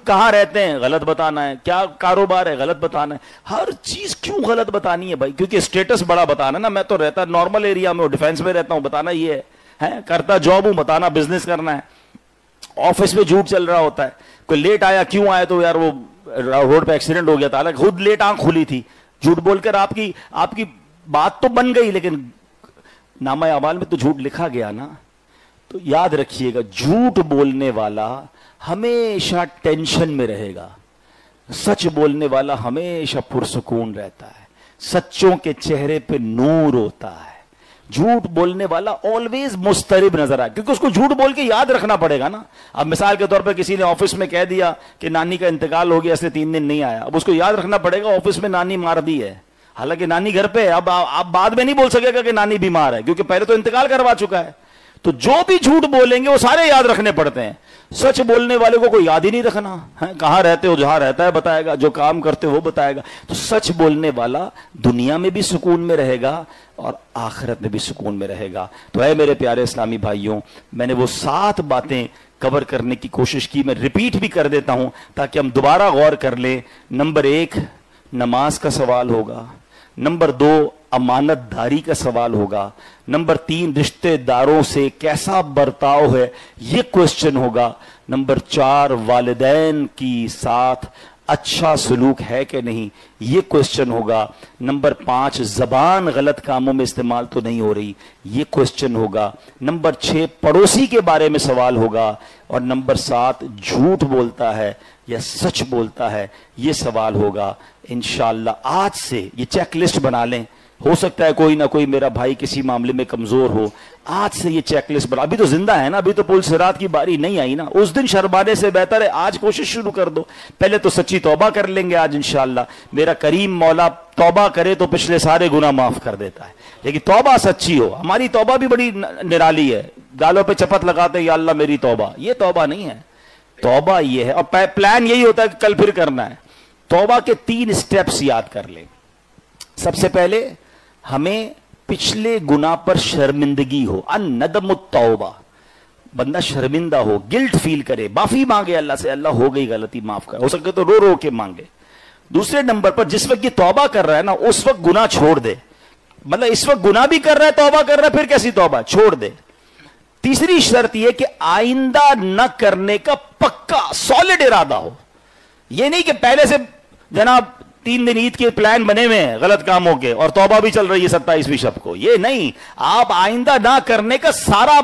کہاں رہتے ہیں, غلط بتانا ہے. کیا کاروبار ہے, غلط بتانا ہے. ہر چیز کیوں غلط بتانی ہے بھائی؟ کیونکہ اسٹیٹس بڑا بتانا نا. میں تو رہتا نارمل ایریا میں, ڈیفینس میں رہتا ہوں, بتانا یہ ہے, کرتا جاب ہوں, بتانا بزنس کرنا ہے. آفس میں جھوٹ چل رہا ہوتا ہے. کوئی لیٹ آیا, کیوں آیا, تو یار وہ روڈ پہ ایکسیڈنٹ ہو گیا تھا, حالانکہ خود لیٹ آنکھ کھلی تھی. جھوٹ بول کر آپ کی بات تو بن گئی, لیکن نامہ اعمال میں تو جھوٹ لکھا گیا نا. تو یاد رکھیے گا, جھوٹ بولنے والا ہمیشہ ٹینشن میں رہے گا, سچ بولنے والا ہمیشہ پرسکون رہتا ہے, سچوں کے چہرے پہ نور ہوتا ہے. جھوٹ بولنے والا آلویز مضطرب نظر آئے, کیونکہ اس کو جھوٹ بول کے یاد رکھنا پڑے گا نا. اب مثال کے طور پر کسی نے آفس میں کہہ دیا کہ نانی کا انتقال ہو گیا, اس نے 3 دن نہیں آیا. اب اس کو یاد رکھنا پڑے گا آفس میں نانی مار دی ہے, حالانکہ نانی گھر پہ ہے. اب آپ بعد میں نہیں بول سکے گا کہ نانی بیمار ہے, کیونکہ پہلے تو انتقال کروا چکا ہے. تو جو بھی جھوٹ بولیں گے وہ سارے یاد رکھنے پڑتے ہیں. سچ بولنے والے کو کوئی یاد ہی نہیں رکھنا ہے. کہاں رہتے ہو, جہاں رہتا ہے بتائے گا, جو کام کرتے ہو وہ بتائے گا. تو سچ بولنے والا دنیا میں بھی سکون میں رہے گا اور آخرت میں بھی سکون میں رہے گا. تو اے میرے پیارے اسلامی بھائیوں, میں نے وہ 7 باتیں کور کرنے کی کوشش کی. میں ریپیٹ بھی کر دیتا ہوں تاکہ ہم دوبارہ غور کر لیں. نمبر 1 نماز کا سوال ہوگا. نمبر 2 امانت داری کا سوال ہوگا. نمبر 3 رشتہ داروں سے کیسا برتاؤ ہے یہ کوسچن ہوگا. نمبر 4 والدین کی ساتھ اچھا سلوک ہے کہ نہیں یہ کوسچن ہوگا. نمبر 5 زبان غلط کاموں میں استعمال تو نہیں ہو رہی یہ کوسچن ہوگا. نمبر 6 پڑوسی کے بارے میں سوال ہوگا. اور نمبر 7 جھوٹ بولتا ہے یا سچ بولتا ہے یہ سوال ہوگا. انشاءاللہ آج سے یہ چیک لسٹ بنا لیں. ہو سکتا ہے کوئی نہ کوئی میرا بھائی کسی معاملے میں کمزور ہو, آج سے یہ چیک لسٹ بنا. ابھی تو زندہ ہے نا, ابھی تو پل صراط کی باری نہیں آئی نا. اس دن شرمانے سے بہتر ہے آج کوشش شروع کر دو. پہلے تو سچی توبہ کر لیں گے آج انشاءاللہ. میرا کریم مولا توبہ کرے تو پچھلے سارے گناہ معاف کر دیتا ہے, لیکن توبہ سچی ہو. ہماری توبہ بھی بڑی نرالی ہے, گالوں پہ چپت لگاتے ہیں یا اللہ میری توبہ. یہ توبہ نہیں ہے. توبہ یہ ہے, اور پلان یہی ہوتا ہے کہ کل پھر کرنا ہے. توبہ کے 3 سٹیپس یاد کر لیں. سب سے پہلے ہمیں پچھلے گناہ پر شرمندگی ہو, الندم التوبہ. بندہ شرمندہ ہو, گلٹ فیل کرے, معافی مانگے اللہ سے, اللہ ہو گئی غلطی معاف کر. ہو سکے تو رو رو کے مانگے. دوسرے نمبر پر جس وقت یہ توبہ کر رہا ہے نا اس وقت گناہ چھوڑ دے. مطلب اس وقت گناہ بھی کر رہا ہے, توبہ کر رہا ہے, پھر کیسی توبہ, چھوڑ دے. تیسری شرط یہ کہ آئندہ نہ کرنے کا پکا سالڈ ارادہ ہو. یہ نہیں کہ پہلے سے جناب 3 دن عید کے پلان بنے ہوئے ہیں غلط کاموں کے اور توبہ بھی چل رہی ہے 27ویں شب کو. یہ نہیں, آپ آئندہ نہ کرنے کا سارا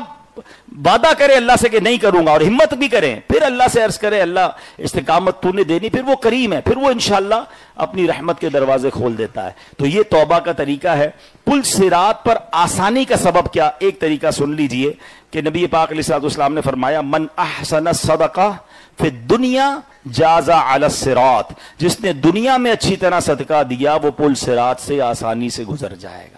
وعدہ کریں اللہ سے کہ نہیں کروں گا, اور ہمت بھی کریں. پھر اللہ سے عرض کریں اللہ استقامت تو نے دینی, پھر وہ کریم ہے, پھر وہ انشاءاللہ اپنی رحمت کے دروازے کھول دیتا ہے. تو یہ توبہ کا طریقہ ہے. پل صراط پر آسانی کا سبب کیا, ایک طریقہ سن لیجئے کہ نبی پاک علیہ الصلوۃ والسلام نے فرمایا من احسن صدقہ فی الدنیا جاز علی الصراط. جس نے دنیا میں اچھی طرح صدقہ دیا وہ پل صراط سے آسانی سے گزر جائے گا.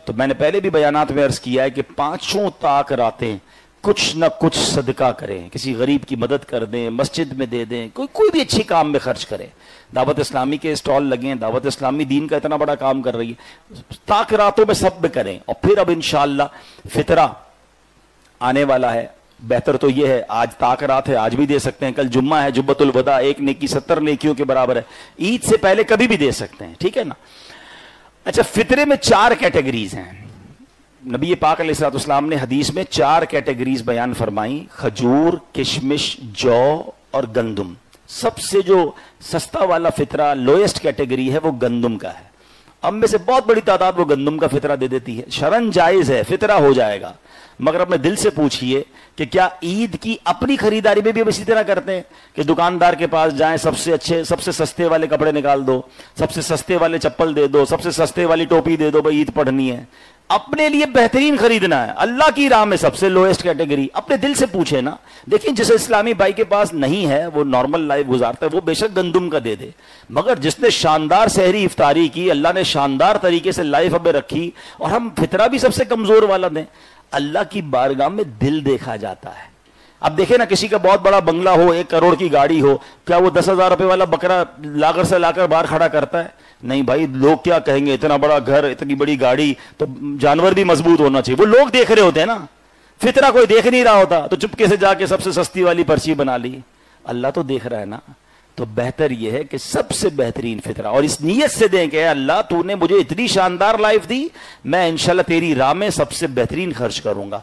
تو میں نے پہلے بھی بیانات میں عرض کیا ہے کہ 5 طاق راتیں کچھ نہ کچھ صدقہ کریں, کسی غریب کی مدد کر دیں, مسجد میں دے دیں, کوئی بھی اچھی کام میں خرچ کریں. دعوت اسلامی کے اسٹال لگیں, دعوت اسلامی دین کا اتنا بڑا کام کر رہی ہے, طاق راتوں میں سب میں کریں. اور پھر اب انشاءاللہ فطرہ آنے والا ہے. بہتر تو یہ ہے آج طاق رات ہے, آج بھی دے سکتے ہیں, کل جمعہ ہے, جمعۃ الوداع, 1 نیکی 70 نیکیوں کے برابر ہے. عید سے پہلے کبھی بھی دے سکتے ہیں, ٹھیک ہے نا. اچھا, فطرے میں 4 کیٹیگریز ہیں. نبی پاک علیہ الصلوۃ والسلام نے حدیث میں 4 کیٹیگریز بیان فرمائی, کھجور, کشمش, جو اور گندم. سب سے جو سستا والا فطرہ لوئسٹ کیٹیگری ہے وہ گندم کا ہے. اب میں سے بہت بڑی تعداد وہ گندم کا فطرہ دے دیتی ہے. شرن جائز ہے, فطرہ ہو جائے گا, مگر اپنے دل سے پوچھئے کہ کیا عید کی اپنی خریداری میں بھی ہم اسی طرح کرتے ہیں کہ دکاندار کے پاس جائیں, سب سے اچھے سب سے سستے والے کپڑے نکال دو, سب سے سستے والے چپل دے دو, سب سے سستے والی ٹوپی دے دو, بھائی عید پڑھنی ہے. اپنے لیے بہترین خریدنا ہے, اللہ کی راہ میں سب سے لوئسٹ کیٹیگری. اپنے دل سے پوچھے نا. دیکھیں جسے اسلامی بھائی کے پاس نہیں ہے, وہ نارمل لائف گزارتا ہے, وہ بے شک گندم کا دے دے, مگر جس نے شاندار سحری افطاری کی, اللہ نے شاندار طریقے سے لائف ہمیں رکھی, اور ہم فطرہ بھی سب سے کمزور والا دیں. اللہ کی بارگاہ میں دل دیکھا جاتا ہے. اب دیکھیں نا, کسی کا بہت بڑا بنگلہ ہو, 1 کروڑ کی گاڑی ہو, کیا وہ 10,000 روپے والا بکرا لاگر سے لا کر باہر کھڑا کرتا ہے؟ نہیں بھائی, لوگ کیا کہیں گے, اتنا بڑا گھر, اتنی بڑی گاڑی, تو جانور بھی مضبوط ہونا چاہیے. وہ لوگ دیکھ رہے ہوتے ہیں نا, فطرہ کوئی دیکھ نہیں رہا ہوتا, تو چپکے سے جا کے سب سے سستی والی پرچی بنا لی. اللہ تو دیکھ رہا ہے نا. تو بہتر یہ ہے کہ سب سے بہترین فطرہ, اور اس نیت سے دیں کہ اے اللہ تو نے مجھے اتنی شاندار لائف دی, میں انشاءاللہ تیری راہ میں سب سے بہترین خرچ کروں گا.